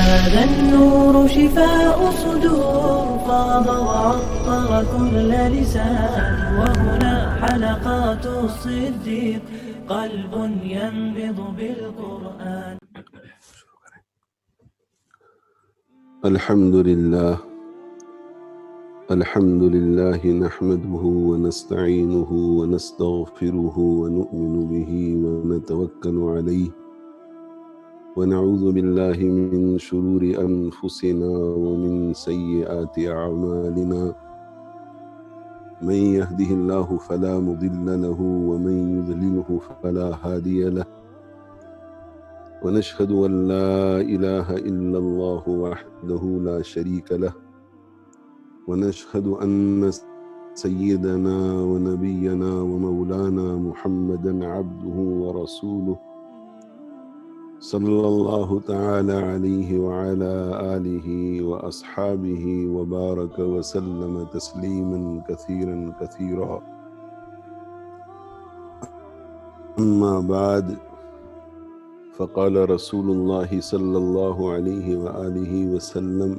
هذا النور شفاء صدور فاض وعطر كل لسان وهنا حلقات الصديق قلب ينبض بالقرآن. الحمد لله نحمده ونستعينه ونستغفره ونؤمن به ونتوكل عليه ونعوذ بالله من شرور أنفسنا ومن سيئات أعمالنا من يهده الله فلا مضل له ومن يضلله فلا هادي له ونشهد أن لا إله إلا الله وحده لا شريك له ونشهد أن سيدنا ونبينا ومولانا محمدا عبده ورسوله صلى الله تعالى عليه وعلى آله وأصحابه وبارك وسلم تسليما كثيرا كثيرا. أما بعد، فقال رسول الله صلى الله عليه وآله وسلم: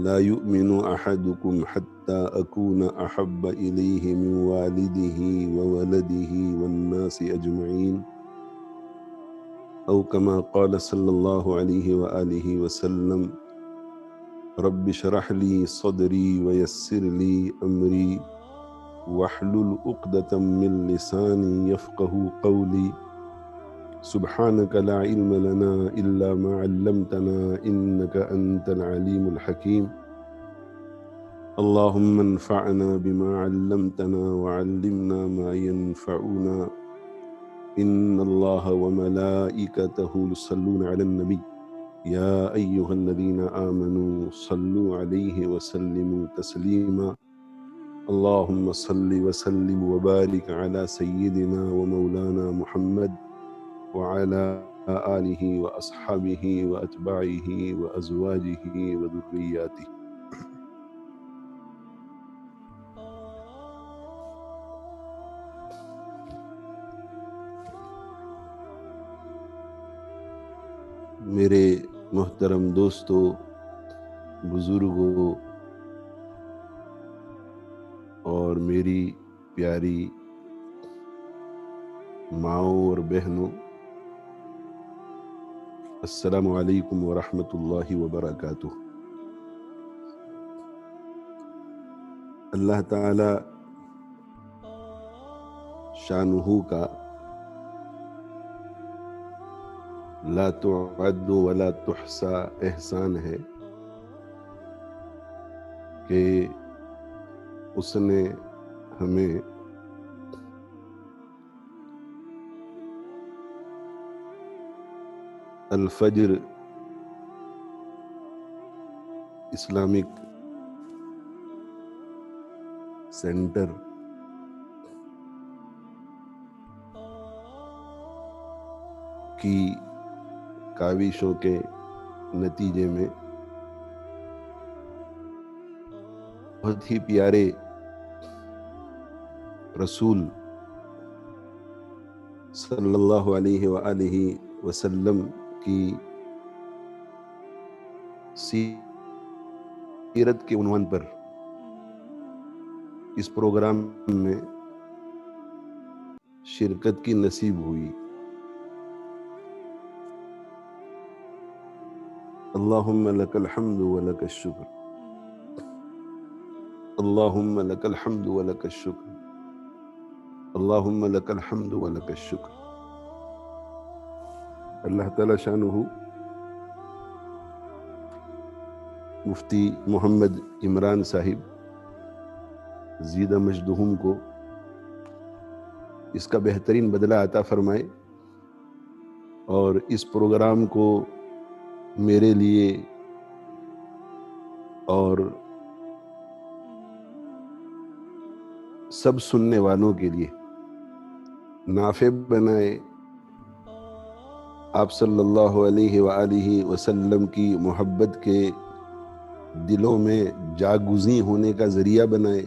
لا يؤمن أحدكم حتى أكون أحب إليه من والده وولده والناس أجمعين، أو كما قال صلى الله عليه وآله وسلم: رب اشرح لي صدري ويسر لي أمري واحلل عقدة من لساني يفقه قولي، سبحانك لا علم لنا إلا ما علمتنا إنك أنت العليم الحكيم. اللهم انفعنا بما علمتنا وعلمنا ما ينفعنا. إن الله وملائكته يصلون على النبي يا أيها الذين آمنوا صلوا عليه وسلموا تسليما. اللهم صل وسلم وبارك على سيدنا ومولانا محمد وعلى آله وأصحابه وأتباعه وأزواجه وذرياته. میرے محترم دوستو، بزرگوں اور میری پیاری ماؤں اور بہنوں، السلام علیکم ورحمۃ اللہ وبرکاتہ۔ اللہ تعالی شانہ کا لا تعد ولا تحصى احسان ہے کہ اس نے ہمیں الفجر اسلامک سینٹر کی کاوشوں کے نتیجے میں بہت ہی پیارے رسول صلی اللہ علیہ وآلہ وسلم کی سیرت کے عنوان پر اس پروگرام میں شرکت کی نصیب ہوئی۔ اللہم لک الحمد ولک الشکر، اللہم لک الحمد ولک الشکر، اللہم لک الحمد ولک الشکر۔ اللہ تعالی شانہ مفتی محمد عمران صاحب زیدہ مجدہم کو اس کا بہترین بدلہ عطا فرمائے، اور اس پروگرام کو میرے لیے اور سب سننے والوں کے لیے نافع بنائے، آپ صلی اللہ علیہ وآلہ وسلم کی محبت کے دلوں میں جاگزیں ہونے کا ذریعہ بنائے،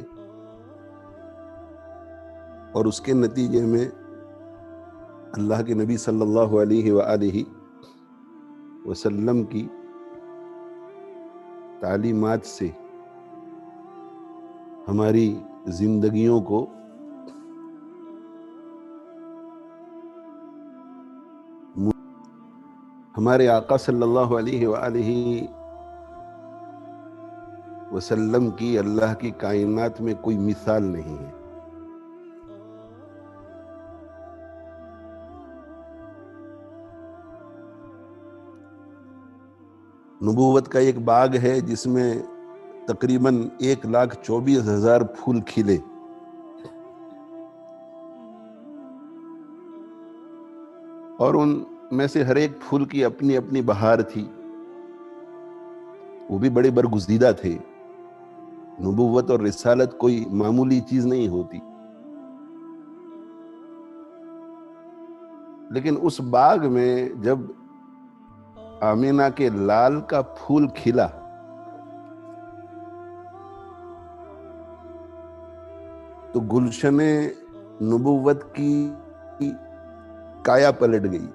اور اس کے نتیجے میں اللہ کے نبی صلی اللہ علیہ وآلہ وسلم کی تعلیمات سے ہماری زندگیوں کو ہمارے آقا صلی اللہ علیہ وآلہ وسلم کی اللہ کی کائنات میں کوئی مثال نہیں ہے۔ نبوت کا ایک باغ ہے جس میں تقریباً 1,24,000 پھول کھلے، اور ان میں سے ہر ایک پھول کی اپنی اپنی بہار تھی، وہ بھی بڑے برگزیدہ تھے۔ نبوت اور رسالت کوئی معمولی چیز نہیں ہوتی، لیکن اس باغ میں جب آمینہ کے لال کا پھول کھلا تو گلشن نبوت کی کایا پلٹ گئی۔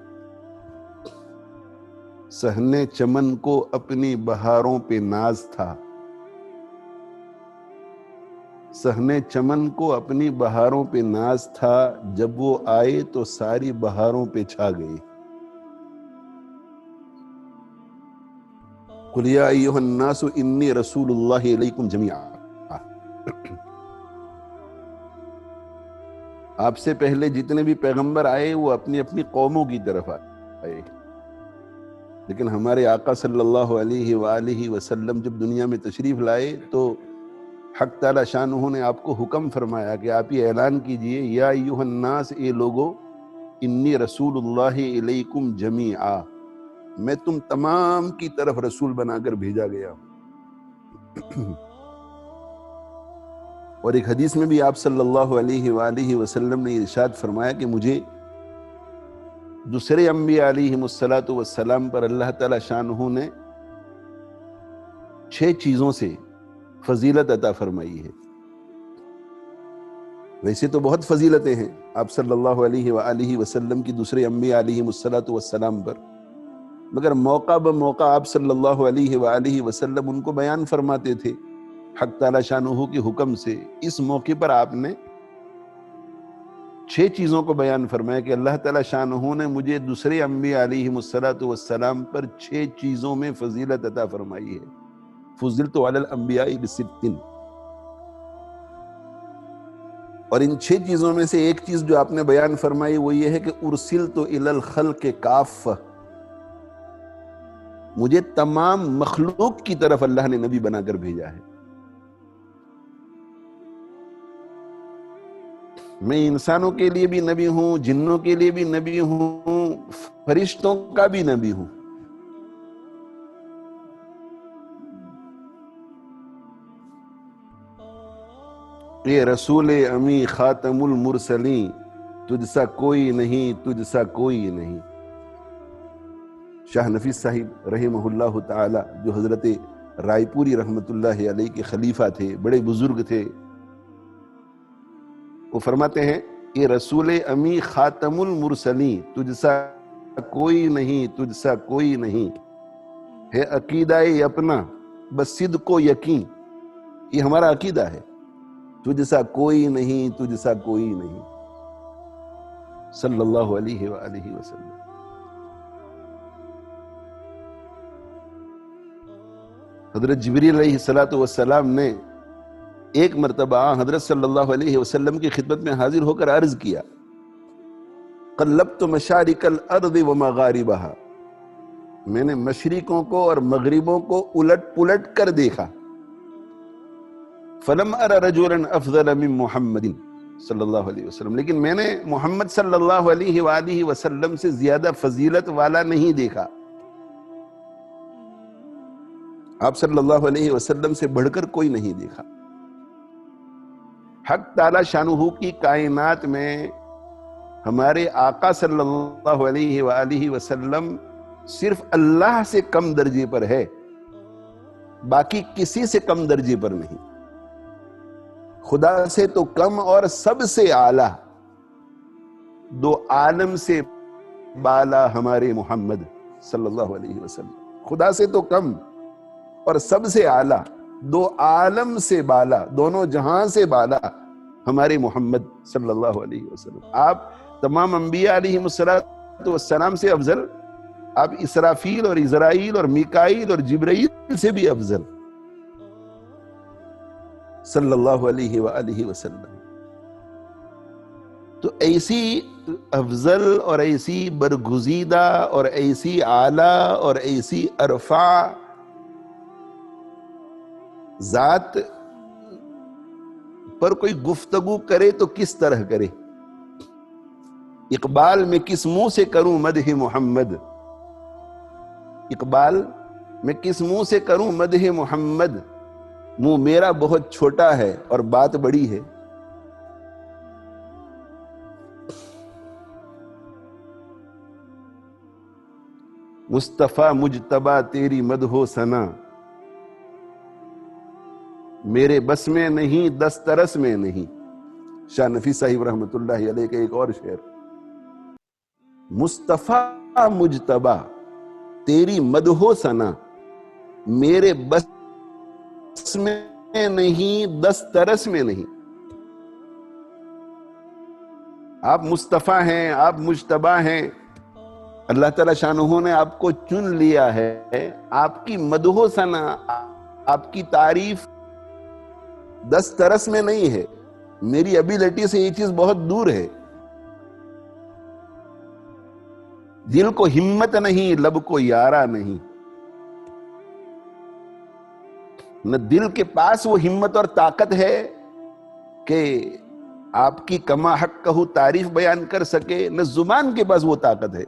صحن چمن کو اپنی بہاروں پہ ناز تھا، صحن چمن کو اپنی بہاروں پہ ناز تھا، جب وہ آئے تو ساری بہاروں پہ چھا گئے۔ قُلْ يَا أَيُّهَا النَّاسُ إِنِّي رَسُولُ اللَّهِ إِلَيْكُمْ جَمِيعًا۔ آپ سے پہلے جتنے بھی پیغمبر آئے وہ اپنی اپنی قوموں کی طرف آئے، لیکن ہمارے آقا صلی اللہ علیہ وآلہ وسلم جب دنیا میں تشریف لائے تو حق تعالی شانہ نے آپ کو حکم فرمایا کہ آپ یہ اعلان کیجئے، یا ایھا الناس، اے لوگو، انی رسول اللہ الیکم جمیعا، میں تم تمام کی طرف رسول بنا کر بھیجا گیا ہوں۔ اور ایک حدیث میں بھی آپ صلی اللہ علیہ وآلہ وسلم نے ارشاد فرمایا کہ مجھے دوسرے انبیاء علیہم السلام پر اللہ تعالی شانہ نے 6 چیزوں سے فضیلت عطا فرمائی ہے۔ ویسے تو بہت فضیلتیں ہیں آپ صلی اللہ علیہ وآلہ وسلم کی دوسرے انبیاء علیہم السلام پر، مگر موقع بموقع آپ صلی اللہ علیہ وآلہ وسلم ان کو بیان فرماتے تھے حق تعالی شانہ کے حکم سے۔ اس موقع پر آپ نے 6 چیزوں کو بیان فرمایا کہ اللہ تعالی شانہ نے مجھے دوسرے انبیاء علیہم السلام پر 6 چیزوں میں فضیلت عطا فرمائی ہے۔ فضلت علی الانبیاء ب6، اور ان 6 چیزوں میں سے ایک چیز جو آپ نے بیان فرمائی وہ یہ ہے کہ ارسلت الی الخلق کافہ، مجھے تمام مخلوق کی طرف اللہ نے نبی بنا کر بھیجا ہے۔ میں انسانوں کے لیے بھی نبی ہوں، جنوں کے لیے بھی نبی ہوں، فرشتوں کا بھی نبی ہوں۔ اے رسول امی خاتم المرسلین، تجھ سا کوئی نہیں، تجھ سا کوئی نہیں۔ شاہ نفیس صاحب رحمہ اللہ تعالی جو حضرت رائے پوری رحمت اللہ علیہ کے خلیفہ تھے، بڑے بزرگ تھے، وہ فرماتے ہیں اے رسول امی خاتم المرسلین، تجھ سا کوئی نہیں، تجھ سا کوئی نہیں، ہے عقیدہ اپنا بس صدق و یقین، یہ ہمارا عقیدہ ہے، تجھ سا کوئی نہیں، تجھ سا کوئی نہیں، صلی اللہ علیہ وآلہ وسلم۔ حضرت جبریل علیہ السلام نے ایک مرتبہ حضرت صلی اللہ علیہ وسلم کی خدمت میں حاضر ہو کر عرض کیا، قلبت مشارق الارض ومغاربہا، میں نے مشرقوں کو اور مغربوں کو الٹ پلٹ کر دیکھا، فلم ار رجلا افضل من محمد صلی اللہ علیہ وسلم، لیکن میں نے محمد صلی اللہ علیہ وآلہ وسلم سے زیادہ فضیلت والا نہیں دیکھا، آپ صلی اللہ علیہ وسلم سے بڑھ کر کوئی نہیں دیکھا۔ حق تعالی شانہ کی کائنات میں ہمارے آقا صلی اللہ علیہ وآلہ وسلم صرف اللہ سے کم درجے پر ہے، باقی کسی سے کم درجے پر نہیں، خدا سے تو کم اور سب سے اعلیٰ، دو عالم سے بالا ہمارے محمد صلی اللہ علیہ وسلم. خدا سے تو کم اور سب سے اعلیٰ، دو عالم سے بالا، دونوں جہاں سے بالا ہمارے محمد صلی اللہ علیہ وسلم. آپ تمام انبیاء علیہ السلام سے افضل، آپ اسرافیل اور عزرائیل اور میکائیل اور جبرائیل سے بھی افضل صلی اللہ علیہ وآلہ وسلم. تو ایسی افضل اور ایسی برگزیدہ اور ایسی اعلیٰ اور ایسی ارفع ذات پر کوئی گفتگو کرے تو کس طرح کرے؟ اقبال میں کس منہ سے کروں مدح محمد، اقبال میں کس منہ سے کروں مدح محمد، منہ میرا بہت چھوٹا ہے اور بات بڑی ہے. مصطفیٰ مجتبیٰ تیری مدح و ثنا، میرے بس میں نہیں دسترس میں نہیں. شاہ نفیس صاحب رحمت اللہ علیہ کا ایک اور شعر. مصطفیٰ مجتبیٰ تیری مدح و ثنا، میرے بس میں نہیں دسترس میں نہیں. آپ مصطفیٰ ہیں، آپ مجتبیٰ ہیں، اللہ تعالیٰ شانہ نے آپ کو چن لیا ہے. آپ کی مدح و ثنا، آپ کی تعریف دسترس میں نہیں ہے. میری ابیلٹی سے یہ چیز بہت دور ہے. دل کو ہمت نہیں، لب کو یارا نہیں. نہ دل کے پاس وہ ہمت اور طاقت ہے کہ آپ کی کما حق کہو تعریف بیان کر سکے، نہ زبان کے پاس وہ طاقت ہے.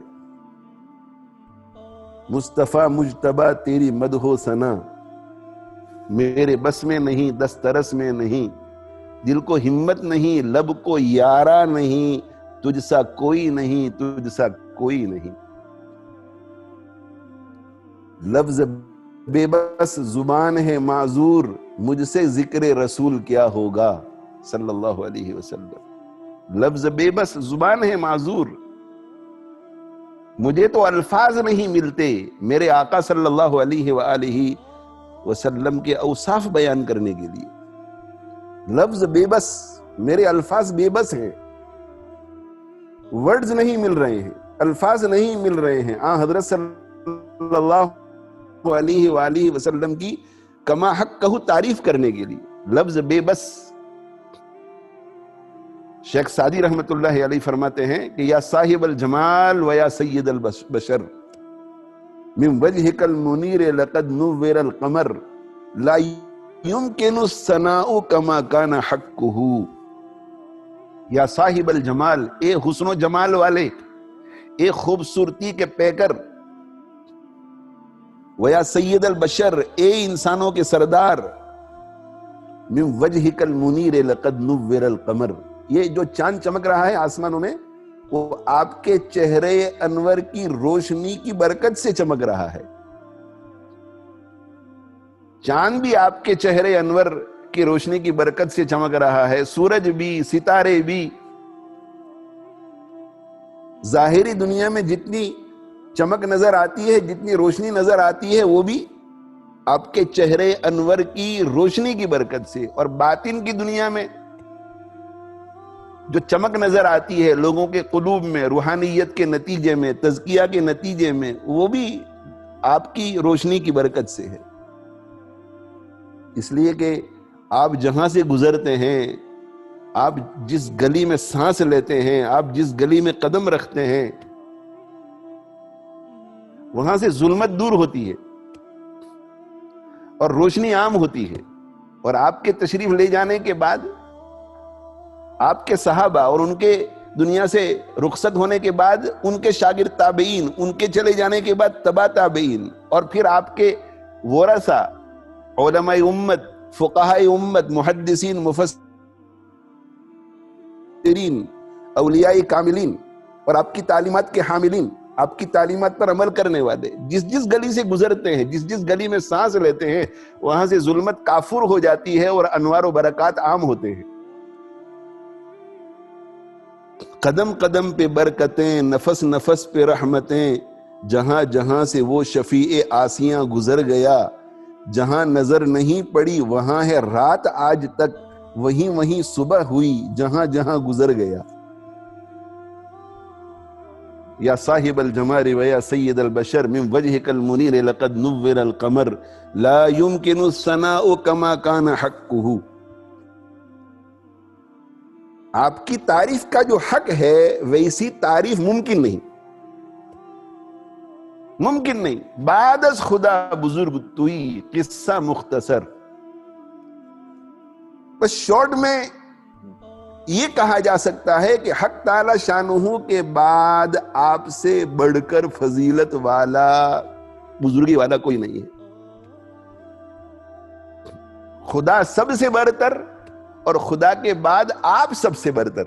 مصطفیٰ مجتبیٰ تیری مدح و ثنا، میرے بس میں نہیں دسترس میں نہیں. دل کو ہمت نہیں، لب کو یارا نہیں. تجھ سا کوئی نہیں، تجھ سا کوئی نہیں. لفظ بے بس زبان ہے معذور، مجھ سے ذکر رسول کیا ہوگا صلی اللہ علیہ وسلم. لفظ بے بس زبان ہے معذور، مجھے تو الفاظ نہیں ملتے میرے آقا صلی اللہ علیہ وآلہ وسلم کے اوصاف بیان کرنے کے لیے. لفظ بے بس، میرے الفاظ بے بس ہیں، ورڈز نہیں مل رہے ہیں، الفاظ نہیں مل رہے ہیں حضرت صلی اللہ علیہ وآلہ وسلم کی کما حق کہو تعریف کرنے کے لیے. لفظ بے بس. شیخ سعدی رحمت اللہ علیہ فرماتے ہیں کہ یا صاحب الجمال و یا سید البشر، من وجهك المنیر لقد نور القمر، لا يمكن الثناء كما كان حقه. یا صاحب الجمال، اے حسن و جمال والے، اے خوبصورتی کے پیکر، ویا سید البشر، اے انسانوں کے سردار، من وجهك المنیر لقد نور القمر. یہ جو چاند چمک رہا ہے آسمانوں میں، وہ آپ کے چہرے انور کی روشنی کی برکت سے چمک رہا ہے. چاند بھی آپ کے چہرے انور کی روشنی کی برکت سے چمک رہا ہے. سورج بھی، ستارے بھی. ظاہری دنیا میں جتنی چمک نظر آتی ہے، جتنی روشنی نظر آتی ہے، وہ بھی آپ کے چہرے انور کی روشنی کی برکت سے. اور باطن کی دنیا میں جو چمک نظر آتی ہے لوگوں کے قلوب میں، روحانیت کے نتیجے میں، تزکیہ کے نتیجے میں، وہ بھی آپ کی روشنی کی برکت سے ہے. اس لیے کہ آپ جہاں سے گزرتے ہیں، آپ جس گلی میں سانس لیتے ہیں، آپ جس گلی میں قدم رکھتے ہیں، وہاں سے ظلمت دور ہوتی ہے اور روشنی عام ہوتی ہے. اور آپ کے تشریف لے جانے کے بعد آپ کے صحابہ اور ان کے دنیا سے رخصت ہونے کے بعد ان کے شاگرد تابعین، ان کے چلے جانے کے بعد تبع تابعین، اور پھر آپ کے ورثہ، علماء امت، فقہاء امت، محدثین، مفسرین، اولیاء کاملین، اور آپ کی تعلیمات کے حاملین، آپ کی تعلیمات پر عمل کرنے والے، جس گلی سے گزرتے ہیں، جس گلی میں سانس لیتے ہیں، وہاں سے ظلمت کافور ہو جاتی ہے اور انوار و برکات عام ہوتے ہیں. قدم قدم پہ برکتیں، نفس نفس پہ رحمتیں، جہاں جہاں سے وہ شفیع آسیاں گزر گیا، جہاں نظر نہیں پڑی وہاں ہے رات آج تک، وہیں وہیں صبح ہوئی جہاں جہاں گزر گیا۔ یا صاحب الجمال و یا سید البشر من وجهك المنیر لقد نور القمر لا يمكن الثناء كما كان حقه۔ آپ کی تعریف کا جو حق ہے ویسی تعریف ممکن نہیں، ممکن نہیں۔ بعد از خدا بزرگ توئی، قصہ مختصر۔ بس شارٹ میں یہ کہا جا سکتا ہے کہ حق تعالی شانہ کے بعد آپ سے بڑھ کر فضیلت والا، بزرگی والا کوئی نہیں ہے۔ خدا سب سے برتر اور خدا کے بعد آپ سب سے برتر۔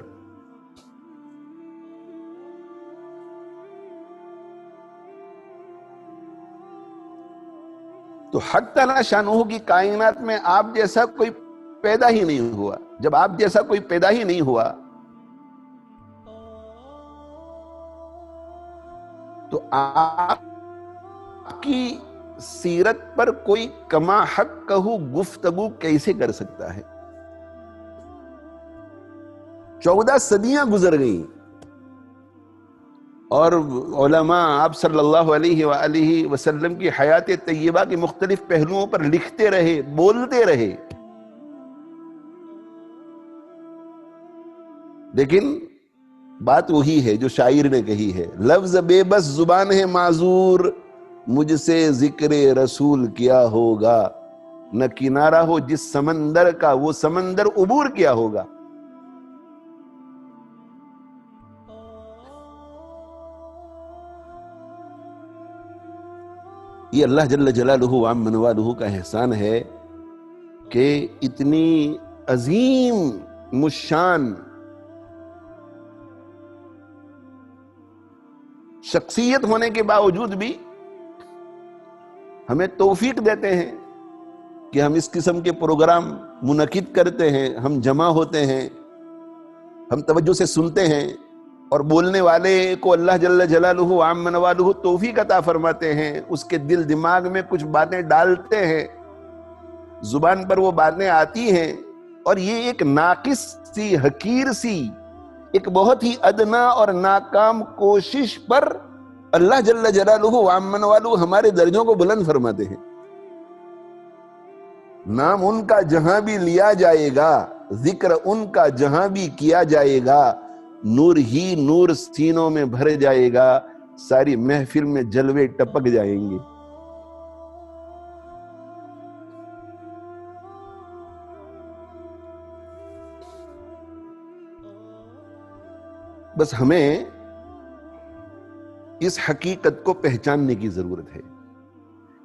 تو حق تعالی شانہ کی کائنات میں آپ جیسا کوئی پیدا ہی نہیں ہوا۔ جب آپ جیسا کوئی پیدا ہی نہیں ہوا تو آپ کی سیرت پر کوئی کما حق کہو گفتگو کیسے کر سکتا ہے؟ 14 صدیاں گزر گئیں اور علماء آپ صلی اللہ علیہ وآلہ وسلم کی حیات طیبہ کے مختلف پہلوؤں پر لکھتے رہے، بولتے رہے، لیکن بات وہی ہے جو شاعر نے کہی ہے، لفظ بے بس زبان ہے معذور، مجھ سے ذکر رسول کیا ہوگا، نہ کنارہ ہو جس سمندر کا وہ سمندر عبور کیا ہوگا۔ یہ اللہ جل جلالہ وعم منوالہ کا احسان ہے کہ اتنی عظیم مشان شخصیت ہونے کے باوجود بھی ہمیں توفیق دیتے ہیں کہ ہم اس قسم کے پروگرام منعقد کرتے ہیں، ہم جمع ہوتے ہیں، ہم توجہ سے سنتے ہیں، اور بولنے والے کو اللہ جل جلالہ وعم منوالہ توفیق عطا فرماتے ہیں، اس کے دل دماغ میں کچھ باتیں ڈالتے ہیں، زبان پر وہ باتیں آتی ہیں، اور یہ ایک ناقص سی، حقیر سی، ایک بہت ہی ادنا اور ناکام کوشش پر اللہ جل جلالہ وعم منوالہ ہمارے درجوں کو بلند فرماتے ہیں۔ نام ان کا جہاں بھی لیا جائے گا، ذکر ان کا جہاں بھی کیا جائے گا، نور ہی نور سینوں میں بھر جائے گا، ساری محفل میں جلوے ٹپک جائیں گے۔ بس ہمیں اس حقیقت کو پہچاننے کی ضرورت ہے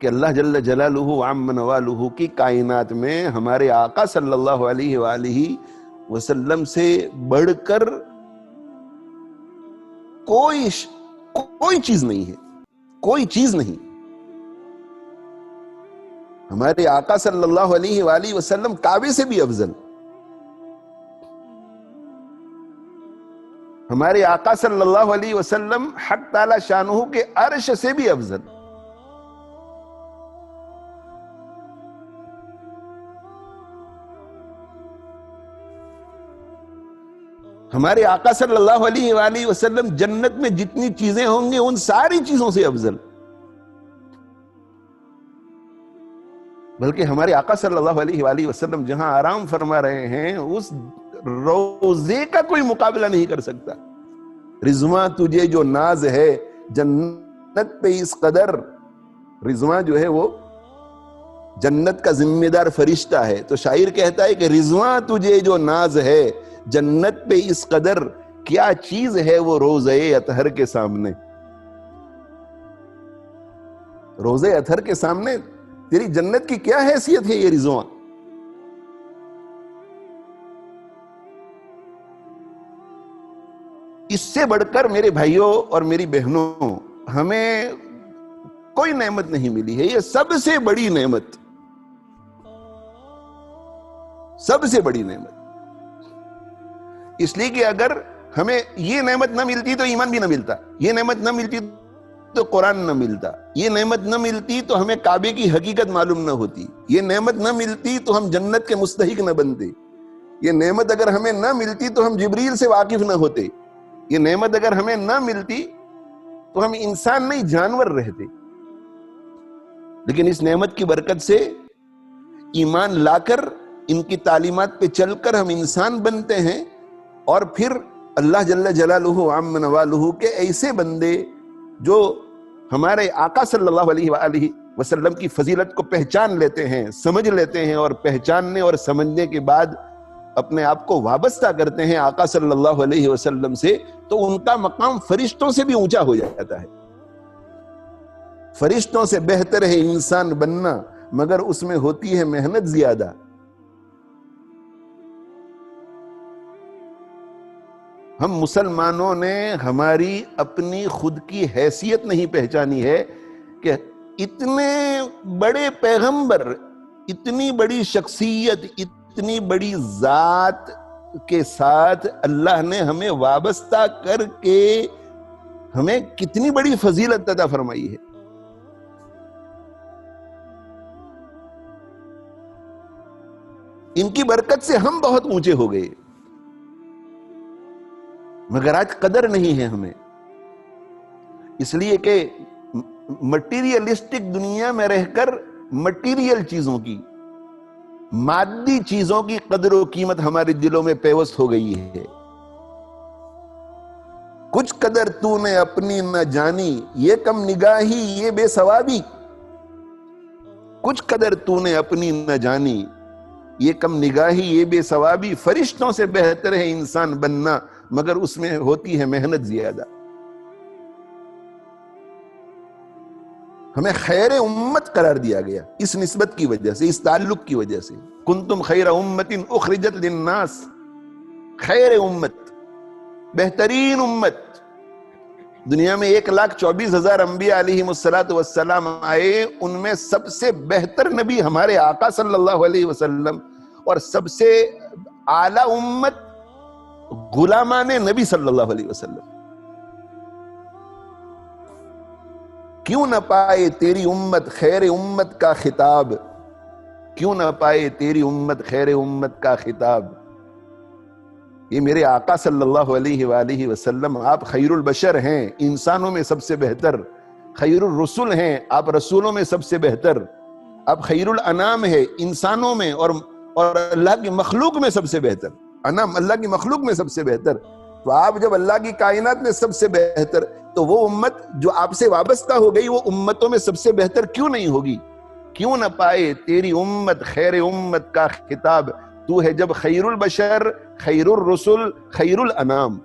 کہ اللہ جل جلالہ وعم منوالہ کی کائنات میں ہمارے آقا صلی اللہ علیہ وآلہ وسلم سے بڑھ کر کوئی چیز نہیں ہے، کوئی چیز نہیں۔ ہمارے آقا صلی اللہ علیہ وآلہ وسلم کعبے سے بھی افضل، ہمارے آقا صلی اللہ علیہ وسلم حق تعالی شانہ کے عرش سے بھی افضل۔ ہمارے آقا صلی اللہ علیہ وآلہ وسلم جنت میں جتنی چیزیں ہوں گے ان ساری چیزوں سے افضل، بلکہ ہمارے آقا صلی اللہ علیہ وآلہ وسلم جہاں آرام فرما رہے ہیں اس روزے کا کوئی مقابلہ نہیں کر سکتا۔ رضواں تجھے جو ناز ہے جنت پہ اس قدر، رضواں جو ہے وہ جنت کا ذمہ دار فرشتہ ہے، تو شاعر کہتا ہے کہ رضواں تجھے جو ناز ہے جنت پہ اس قدر، کیا چیز ہے وہ روضہ اطہر کے سامنے۔ روضہ اطہر کے سامنے تیری جنت کی کیا حیثیت ہے یہ رضواں؟ اس سے بڑھ کر میرے بھائیوں اور میری بہنوں ہمیں کوئی نعمت نہیں ملی ہے، یہ سب سے بڑی نعمت، سب سے بڑی نعمت۔ اس لیے کہ اگر ہمیں یہ نعمت نہ ملتی تو ایمان بھی نہ ملتا، یہ نعمت نہ ملتی تو قرآن نہ ملتا، یہ نعمت نہ ملتی تو ہمیں کعبے کی حقیقت معلوم نہ ہوتی، یہ نعمت نہ ملتی تو ہم جنت کے مستحق نہ بنتے، یہ نعمت اگر ہمیں نہ ملتی تو ہم جبریل سے واقف نہ ہوتے، یہ نعمت اگر ہمیں نہ ملتی تو ہم انسان نہیں جانور رہتے. لیکن اس نعمت کی برکت سے ایمان لا کر ان کی تعلیمات پہ چل کر ہم انسان بنتے ہیں، اور پھر اللہ جل جلالہ عم نوالہ کے ایسے بندے جو ہمارے آقا صلی اللہ علیہ وآلہ وسلم کی فضیلت کو پہچان لیتے ہیں، سمجھ لیتے ہیں، اور پہچاننے اور سمجھنے کے بعد اپنے آپ کو وابستہ کرتے ہیں آقا صلی اللہ علیہ وسلم سے، تو ان کا مقام فرشتوں سے بھی اونچا ہو جاتا ہے. فرشتوں سے بہتر ہے انسان بننا، مگر اس میں ہوتی ہے محنت زیادہ. ہم مسلمانوں نے ہماری اپنی خود کی حیثیت نہیں پہچانی ہے کہ اتنے بڑے پیغمبر، اتنی بڑی شخصیت، اتنی بڑی ذات کے ساتھ اللہ نے ہمیں وابستہ کر کے ہمیں کتنی بڑی فضیلت عطا فرمائی ہے. ان کی برکت سے ہم بہت اونچے ہو گئے، مگر آج قدر نہیں ہے ہمیں، اس لیے کہ مٹیریلسٹک دنیا میں رہ کر مٹیریل چیزوں کی، مادی چیزوں کی قدر و قیمت ہمارے دلوں میں پیوست ہو گئی ہے. کچھ قدر تو نے اپنی نہ جانی، یہ کم نگاہی یہ بے ثوابی. کچھ قدر تو نے اپنی نہ جانی، یہ کم نگاہی یہ بے ثوابی. فرشتوں سے بہتر ہے انسان بننا، مگر اس میں ہوتی ہے محنت زیادہ. ہمیں خیر امت قرار دیا گیا اس نسبت کی وجہ سے، اس تعلق کی وجہ سے. کنتم خیر امت اخرجت للناس، خیر امت، بہترین امت. دنیا میں 1,24,000 انبیاء علیہم السلام آئے، ان میں سب سے بہتر نبی ہمارے آقا صلی اللہ علیہ وسلم، اور سب سے اعلیٰ امت غلامان نبی صلی اللہ علیہ وسلم. کیوں نہ پائے تیری امت خیر امت کا خطاب، کیوں نہ پائے تیری امت خیر امت کا خطاب. یہ میرے آقا صلی اللہ علیہ وآلہ وسلم، آپ خیر البشر ہیں، انسانوں میں سب سے بہتر. خیر الرسل ہیں، آپ رسولوں میں سب سے بہتر. آپ خیر الانام ہے، انسانوں میں اور اللہ کی مخلوق میں سب سے بہتر. انام اللہ کی مخلوق میں سب سے بہتر. تو آپ جب اللہ کی کائنات میں سب سے بہتر، تو وہ امت جو آپ سے وابستہ ہو گئی، وہ امتوں میں سب سے بہتر کیوں نہیں ہوگی؟ کیوں نہ پائے تیری امت خیر امت کا خطاب. تو ہے جب خیر البشر، خیر الرسل، خیر الانام.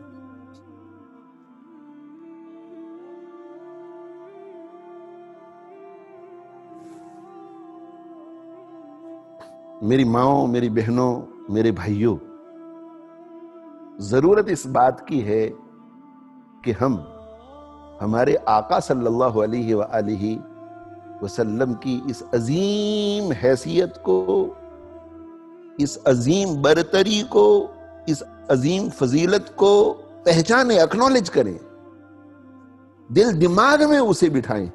میری ماؤں، میری بہنوں، میرے بھائیوں، ضرورت اس بات کی ہے کہ ہم ہمارے آقا صلی اللہ علیہ وآلہ وسلم کی اس عظیم حیثیت کو، اس عظیم برتری کو، اس عظیم فضیلت کو پہچانیں، اکنالج کریں، دل دماغ میں اسے بٹھائیں.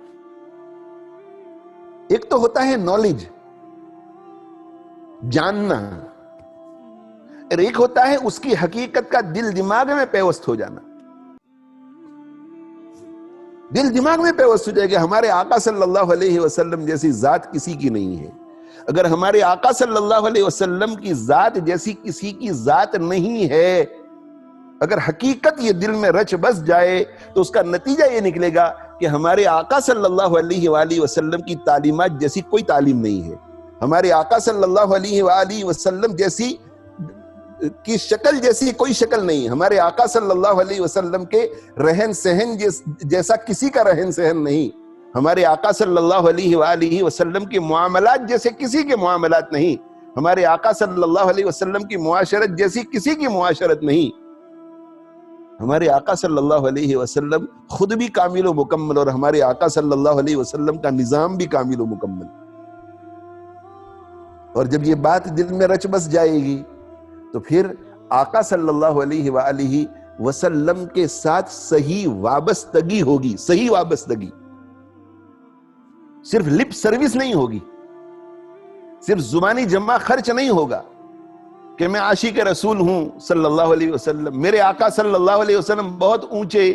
ایک تو ہوتا ہے نالج، جاننا، اور ایک ہوتا ہے اس کی حقیقت کا دل دماغ میں پیوست ہو جانا. دل دماغ میں پیوست ہو جائے گا. ہمارے آقا صلی اللہ علیہ وسلم جیسی ذات کسی کی نہیں ہے. اگر ہمارے آقا صلی اللہ علیہ وسلم کی ذات جیسی کسی کی ذات نہیں ہے، اگر حقیقت یہ دل میں رچ بس جائے، تو اس کا نتیجہ یہ نکلے گا کہ ہمارے آقا صلی اللہ علیہ وآلہ وسلم کی تعلیمات جیسی کوئی تعلیم نہیں ہے. ہمارے آقا صلی اللہ علیہ وآلہ وسلم جیسی کی شکل جیسی کوئی شکل نہیں. ہمارے آقا صلی اللہ علیہ وسلم کے رہن سہن جیسا کسی کا رہن سہن نہیں. ہمارے آقا صلی اللہ علیہ وآلہ وسلم کے معاملات جیسے کسی کے معاملات نہیں. ہمارے آقا صلی اللہ علیہ وسلم کی معاشرت جیسی کسی کی معاشرت نہیں. ہمارے آقا صلی اللہ علیہ وسلم خود بھی کامل و مکمل، اور ہمارے آقا صلی اللہ علیہ وسلم کا نظام بھی کامل و مکمل. اور جب یہ بات دل میں رچ بس جائے گی، تو پھر آقا صلی اللہ علیہ وآلہ وسلم کے ساتھ صحیح وابستگی ہوگی. صحیح وابستگی صرف لپ سروس نہیں ہوگی، صرف زبانی جمع خرچ نہیں ہوگا کہ میں عاشق رسول ہوں صلی اللہ علیہ وسلم، میرے آقا صلی اللہ علیہ وسلم بہت اونچے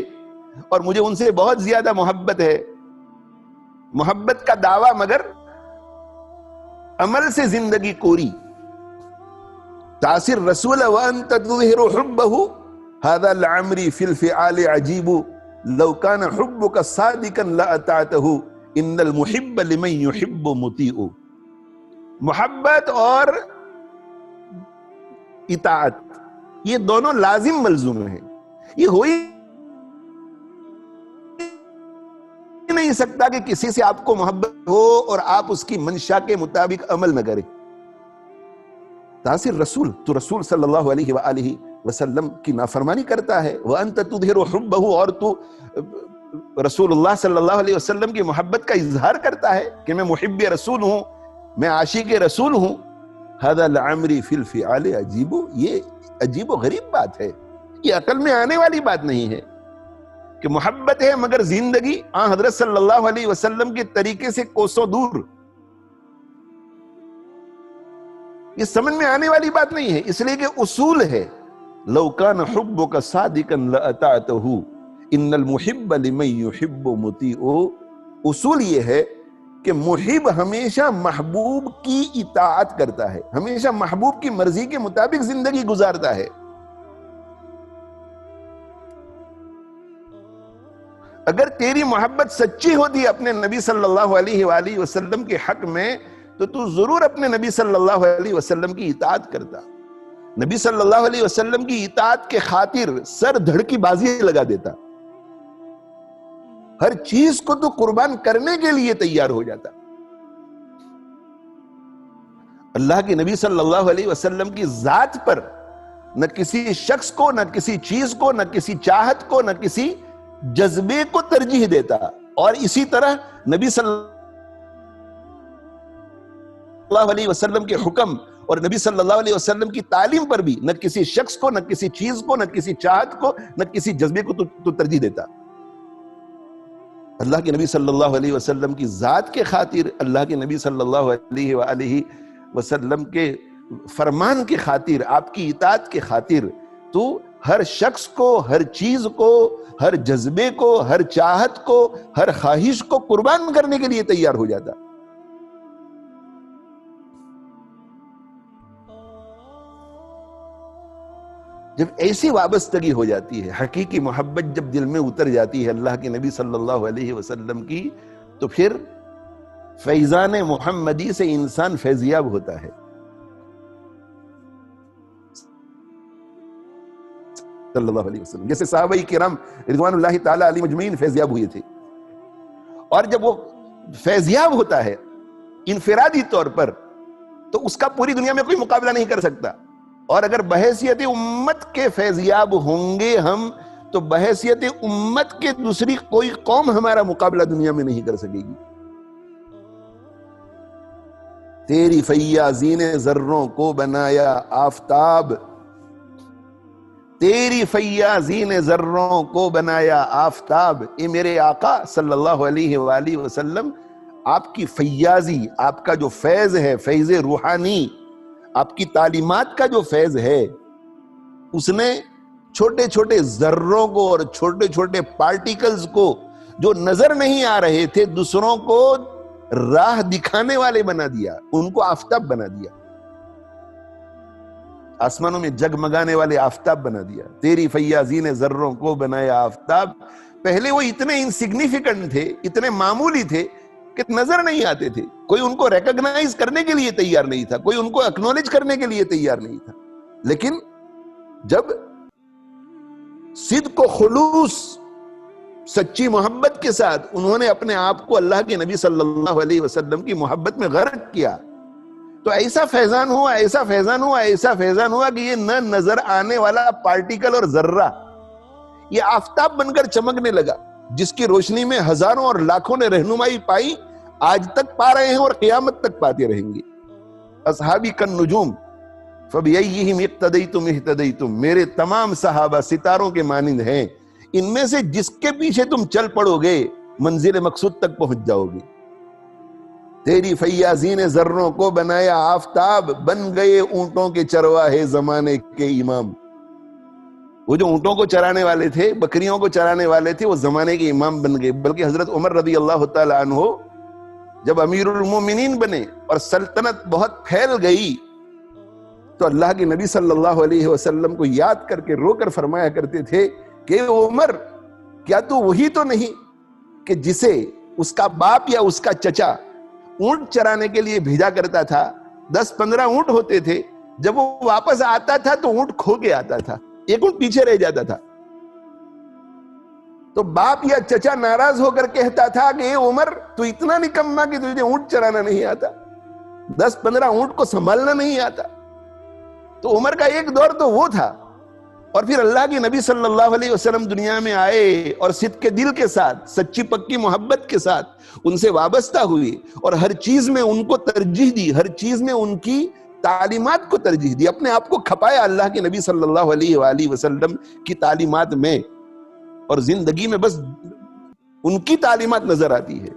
اور مجھے ان سے بہت زیادہ محبت ہے. محبت کا دعویٰ مگر عمل سے زندگی کوری. تاثر رسول وانت تظہر حبہ هذا لعمری فی الفعال عجیب لو کان حبک صادقا لأطعتہ ان المحب لمن يحب مطیع. محبت اور اطاعت یہ دونوں لازم ملزوم ہیں. یہ ہو ہی نہیں سکتا کہ کسی سے آپ کو محبت ہو اور آپ اس کی منشا کے مطابق عمل نہ کریں. تاثر رسول تو رسول صلی اللہ علیہ وآلہ وسلم کی نافرمانی کرتا ہے. وَأَنْتَ تُظْهِرُ حُبَّهُ اور تو رسول اللہ صلی اللہ علیہ وسلم کی محبت کا اظہار کرتا ہے کہ میں محب رسول ہوں، میں عاشق رسول ہوں. هذا لعمری فی الفعال عجیب، یہ عجیب و غریب بات ہے، یہ عقل میں آنے والی بات نہیں ہے کہ محبت ہے مگر زندگی حضرت صلی اللہ علیہ وسلم کے طریقے سے کوسوں دور. یہ سمجھ میں آنے والی بات نہیں ہے، اس لیے کہ اصول ہے لو کان حبک صادقا لأطعتہ ان المحب لمن يحب مطیع. اصول یہ ہے کہ محب ہمیشہ محبوب کی اطاعت کرتا ہے، ہمیشہ محبوب کی مرضی کے مطابق زندگی گزارتا ہے. اگر تیری محبت سچی ہوتی اپنے نبی صلی اللہ علیہ وآلہ وسلم کے حق میں تو تو ضرور اپنے نبی صلی اللہ علیہ وسلم کی اطاعت کرتا. نبی صلی اللہ علیہ وسلم کی اطاعت کے خاطر سر دھڑ کی بازی لگا دیتا، ہر چیز کو تو قربان کرنے کے لیے تیار ہو جاتا. اللہ کے نبی صلی اللہ علیہ وسلم کی ذات پر نہ کسی شخص کو، نہ کسی چیز کو، نہ کسی چاہت کو، نہ کسی جذبے کو ترجیح دیتا. اور اسی طرح نبی صلی اللہ علیہ وسلم کے حکم اور نبی صلی اللہ علیہ وسلم کی تعلیم پر بھی نہ کسی شخص کو، نہ کسی چیز کو، نہ کسی چاہت کو، نہ کسی جذبے کو تو ترجیح دیتا. اللہ کے نبی صلی اللہ علیہ وسلم کی ذات کے خاطر، اللہ کے نبی صلی اللہ علیہ وآلہ وسلم کے فرمان کے خاطر، آپ کی اطاعت کے خاطر تو ہر شخص کو، ہر چیز کو، ہر جذبے کو، ہر چاہت کو، ہر خواہش کو قربان کرنے کے لیے تیار ہو جاتا. جب ایسی وابستگی ہو جاتی ہے، حقیقی محبت جب دل میں اتر جاتی ہے اللہ کے نبی صلی اللہ علیہ وسلم کی، تو پھر فیضان محمدی سے انسان فیضیاب ہوتا ہے. صلی اللہ علیہ وسلم جیسے صحابہ کرام رضوان اللہ تعالی علیہ مجمعین فیضیاب ہوئے تھے. اور جب وہ فیضیاب ہوتا ہے انفرادی طور پر تو اس کا پوری دنیا میں کوئی مقابلہ نہیں کر سکتا. اور اگر بحیثیت امت کے فیضیاب ہوں گے ہم تو بحیثیت امت کے دوسری کوئی قوم ہمارا مقابلہ دنیا میں نہیں کر سکے گی. تیری فیاضی نے ذروں کو بنایا آفتاب، تیری فیاضی نے ذروں کو بنایا آفتاب. اے میرے آقا صلی اللہ علیہ وآلہ وسلم، آپ کی فیاضی، آپ کا جو فیض ہے، فیض روحانی، آپ کی تعلیمات کا جو فیض ہے، اس نے چھوٹے چھوٹے ذروں کو اور چھوٹے چھوٹے پارٹیکلز کو جو نظر نہیں آ رہے تھے دوسروں کو راہ دکھانے والے بنا دیا، ان کو آفتاب بنا دیا، آسمانوں میں جگمگانے والے آفتاب بنا دیا. تیری فیاضی نے ذروں کو بنایا آفتاب. پہلے وہ اتنے انسگنیفیکنٹ تھے، اتنے معمولی تھے کہ نظر نہیں آتے تھے، کوئی ان کو ریکگنائز کرنے کے لیے تیار نہیں تھا، کوئی ان کو اکنالج کرنے کے لیے تیار نہیں تھا. لیکن جب صدق و خلوص، سچی محبت کے ساتھ انہوں نے اپنے آپ کو اللہ کے نبی صلی اللہ علیہ وسلم کی محبت میں غرق کیا تو ایسا فیضان ہوا، ایسا فیضان ہوا، ایسا فیضان ہوا کہ یہ نہ نظر آنے والا پارٹیکل اور ذرہ یہ آفتاب بن کر چمکنے لگا، جس کی روشنی میں ہزاروں اور لاکھوں نے رہنمائی پائی، آج تک پا رہے ہیں اور قیامت تک پاتے رہیں گے. اصحابی کالنجوم فبأیہم اقتدیتم اہتدیتم، میرے تمام صحابہ ستاروں کے مانند ہیں، ان میں سے جس کے پیچھے تم چل پڑو گے منزل مقصود تک پہنچ جاؤ گے. تیری فیاضی نے ذروں کو بنایا آفتاب، بن گئے اونٹوں کے چرواہے زمانے کے امام. وہ جو اونٹوں کو چرانے والے تھے، بکریوں کو چرانے والے تھے، وہ زمانے کے امام بن گئے. بلکہ حضرت عمر رضی اللہ تعالی عنہ جب امیر المومنین بنے اور سلطنت بہت پھیل گئی تو اللہ کے نبی صلی اللہ علیہ وسلم کو یاد کر کے رو کر فرمایا کرتے تھے کہ عمر، کیا تو وہی تو نہیں کہ جسے اس کا باپ یا اس کا چچا اونٹ چرانے کے لیے بھیجا کرتا تھا؟ 10-15 اونٹ ہوتے تھے، جب وہ واپس آتا تھا تو اونٹ کھو کے آتا تھا، ایک اونٹ پیچھے رہ جاتا تھا. تو باپ یا چچا ناراض ہو کر کہتا تھا کہ اے عمر، تو اتنا نکما کہ تجھے اونٹ چرانا نہیں آتا، 10-15 اونٹ کو سنبھالنا نہیں آتا. تو عمر کا ایک دور تو وہ تھا. اور پھر اللہ کے نبی صلی اللہ علیہ وسلم دنیا میں آئے اور صدق کے دل کے ساتھ، سچی پکی محبت کے ساتھ ان سے وابستہ ہوئے اور ہر چیز میں ان کو ترجیح دی، ہر چیز میں ان کی تعلیمات کو ترجیح دی. اپنے آپ کو کھپایا اللہ کے نبی صلی اللہ علیہ وآلہ وسلم کی تعلیمات میں، اور زندگی میں بس ان کی تعلیمات نظر آتی ہے.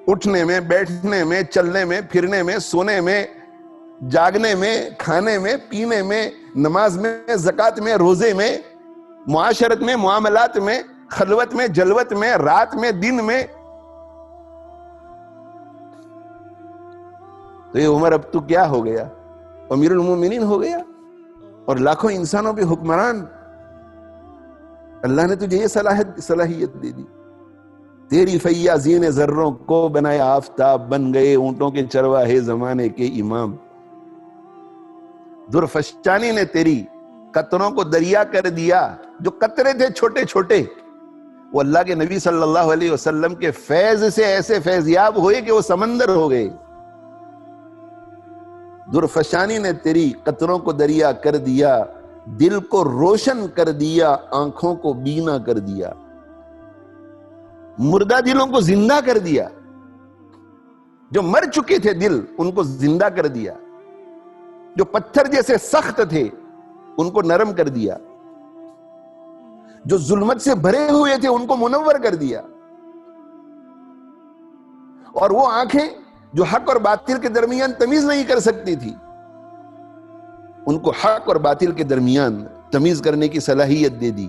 اٹھنے میں، بیٹھنے میں، چلنے میں، پھرنے میں، سونے میں، جاگنے میں، کھانے میں، پینے میں، نماز میں، زکوٰۃ میں، روزے میں، معاشرت میں، معاملات میں، خلوت میں، جلوت میں، رات میں، دن میں. تو یہ عمر اب تو کیا ہو گیا؟ امیر المومنین ہو گیا اور لاکھوں انسانوں پہ حکمران. اللہ نے تجھے یہ صلاحیت دے دی. تیری فیاضی نے ذروں کو بنایا آفتاب، بن گئے اونٹوں کے چرواہے زمانے کے امام. درفشانی نے تیری قطروں کو دریا کر دیا. جو قطرے تھے چھوٹے چھوٹے، وہ اللہ کے نبی صلی اللہ علیہ وسلم کے فیض سے ایسے فیضیاب ہوئے کہ وہ سمندر ہو گئے. درفشانی نے تیری قطروں کو دریا کر دیا، دل کو روشن کر دیا، آنکھوں کو بینا کر دیا. مردہ دلوں کو زندہ کر دیا. جو مر چکے تھے دل، ان کو زندہ کر دیا. جو پتھر جیسے سخت تھے ان کو نرم کر دیا. جو ظلمت سے بھرے ہوئے تھے ان کو منور کر دیا. اور وہ آنکھیں جو حق اور باطل کے درمیان تمیز نہیں کر سکتی تھی، ان کو حق اور باطل کے درمیان تمیز کرنے کی صلاحیت دے دی.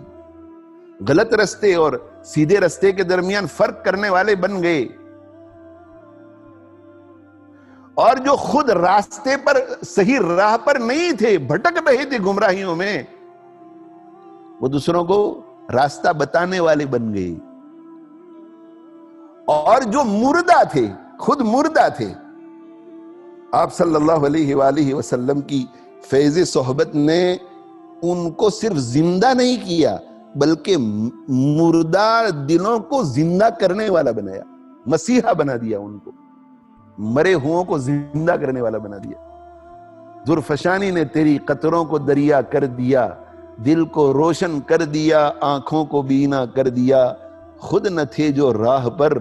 غلط رستے اور سیدھے رستے کے درمیان فرق کرنے والے بن گئے. اور جو خود راستے پر، صحیح راہ پر نہیں تھے، بھٹک رہے تھے گمراہیوں میں، وہ دوسروں کو راستہ بتانے والے بن گئے. اور جو مردہ تھے، خود مردہ تھے، آپ صلی اللہ علیہ وآلہ وسلم کی فیض صحبت نے ان کو صرف زندہ نہیں کیا بلکہ مردہ دلوں کو زندہ کرنے والا بنایا. مسیحا بنا دیا ان کو، مرے ہوں کو زندہ کرنے والا بنا دیا. درفشانی نے تیری قطروں کو دریا کر دیا، دل کو روشن کر دیا، آنکھوں کو بینا کر دیا. خود نہ تھے جو راہ پر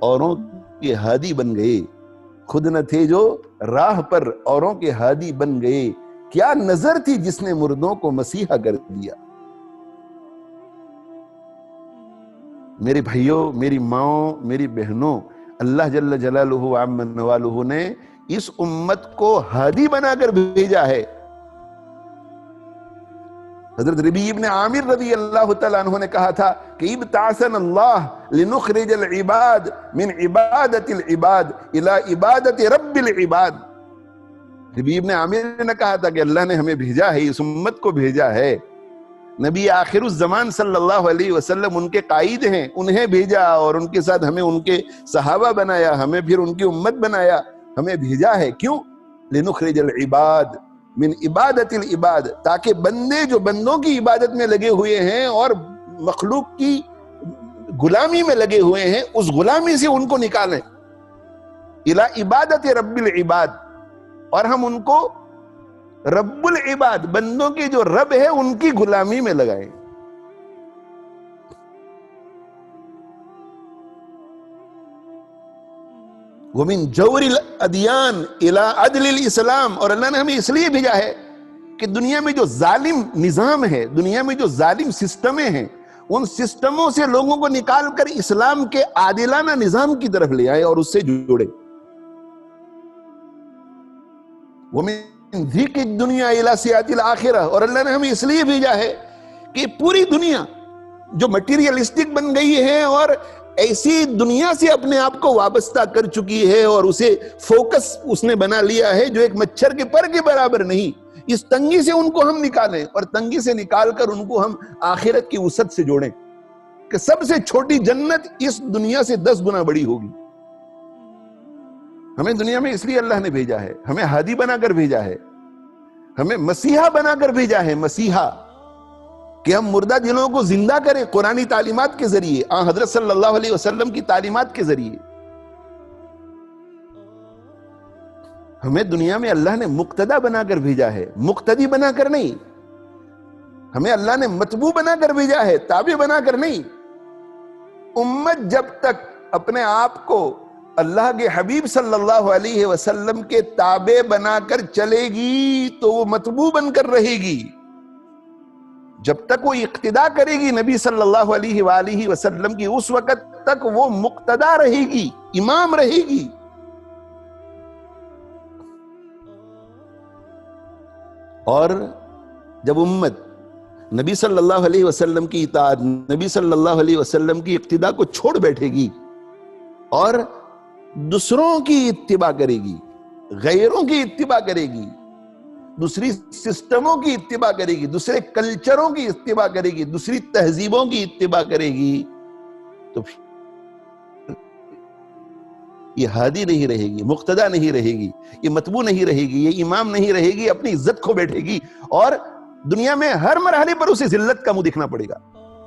اوروں کے ہادی بن گئے. خود نہ تھے جو راہ پر اوروں کے ہادی بن گئے. کیا نظر تھی جس نے مردوں کو مسیحا کر دیا. میرے بھائیوں، میری ماؤں، میری بہنوں، اللہ جل جلالہ عم نوالہ نے اس امت کو ہادی بنا کر بھیجا ہے. حضرت ربیع ابن عامر رضی اللہ تعالیٰ عنہ نے کہا تھا کہ ابتعثنا اللہ لنخرج العباد من عبادت العباد الى عبادت رب العباد. ربیع ابن عامر نے کہا تھا کہ اللہ نے ہمیں بھیجا ہے، اس امت کو بھیجا ہے. نبی آخر الزمان صلی اللہ علیہ وسلم ان کے قائد ہیں، انہیں بھیجا اور ان کے ساتھ ہمیں ان کے صحابہ بنایا، ہمیں پھر ان کی امت بنایا، ہمیں بھیجا ہے. کیوں؟ لنخرج العباد من عبادت العباد، تاکہ بندے جو بندوں کی عبادت میں لگے ہوئے ہیں اور مخلوق کی غلامی میں لگے ہوئے ہیں، اس غلامی سے ان کو نکالیں. الی عبادت رب العباد، اور ہم ان کو رب العباد، بندوں کے جو رب ہے ان کی غلامی میں لگائیں. وَمِن جَوْرِ الْأَدْيَانِ إِلَىٰ عَدْلِ الْإِسْلَامِ، اور اللہ نے ہمیں اس لیے بھیجا ہے کہ دنیا میں جو ظالم نظام ہے، دنیا میں جو ظالم سسٹمیں ہیں، ان سسٹموں سے لوگوں کو نکال کر اسلام کے عادلانہ نظام کی طرف لے آئے اور اس سے جوڑے. وَمِن ذِيقِ الدُّنْيَا إِلَى سِيَاطِ الْآخِرَةِ، اور اللہ نے ہمیں اس لیے بھیجا ہے کہ پوری دنیا جو مٹیریلسٹک بن گئی ہے اور ایسی دنیا سے اپنے آپ کو وابستہ کر چکی ہے اور اسے فوکس اس نے بنا لیا ہے جو ایک مچھر کے پر کے برابر نہیں، اس تنگی سے ان کو ہم نکالیں اور تنگی سے نکال کر ان کو ہم آخرت کی وسعت سے جوڑیں کہ سب سے چھوٹی جنت اس دنیا سے 10 گنا بڑی ہوگی. ہمیں دنیا میں اس لیے اللہ نے بھیجا ہے، ہمیں ہادی بنا کر بھیجا ہے، ہمیں مسیحا بنا کر بھیجا ہے. مسیحا کہ ہم مردہ دلوں کو زندہ کریں قرآنی تعلیمات کے ذریعے، حضرت صلی اللہ علیہ وسلم کی تعلیمات کے ذریعے. ہمیں دنیا میں اللہ نے مقتدی بنا کر بھیجا ہے، مقتدی بنا کر نہیں. ہمیں اللہ نے متبوع بنا کر بھیجا ہے، تابع بنا کر نہیں. امت جب تک اپنے آپ کو اللہ کے حبیب صلی اللہ علیہ وسلم کے تابع بنا کر چلے گی تو وہ متبوع بن کر رہے گی. جب تک وہ اقتداء کرے گی نبی صلی اللہ علیہ وآلہ وسلم کی، اس وقت تک وہ مقتدیٰ رہے گی، امام رہے گی. اور جب امت نبی صلی اللہ علیہ وسلم کی اطاعت، نبی صلی اللہ علیہ وسلم کی اقتداء کو چھوڑ بیٹھے گی اور دوسروں کی اتباع کرے گی، غیروں کی اتباع کرے گی، دوسری سسٹموں کی اتباع کرے گی، دوسرے کلچروں کی اتباع کرے گی، دوسری تہذیبوں کی اتباع کرے گی، تو یہ ہادی نہیں رہے گی، مقتدیٰ نہیں رہے گی، یہ متبوع نہیں رہے گی، یہ امام نہیں رہے گی، اپنی عزت کھو بیٹھے گی اور دنیا میں ہر مرحلے پر اسے ذلت کا منہ دکھنا پڑے گا.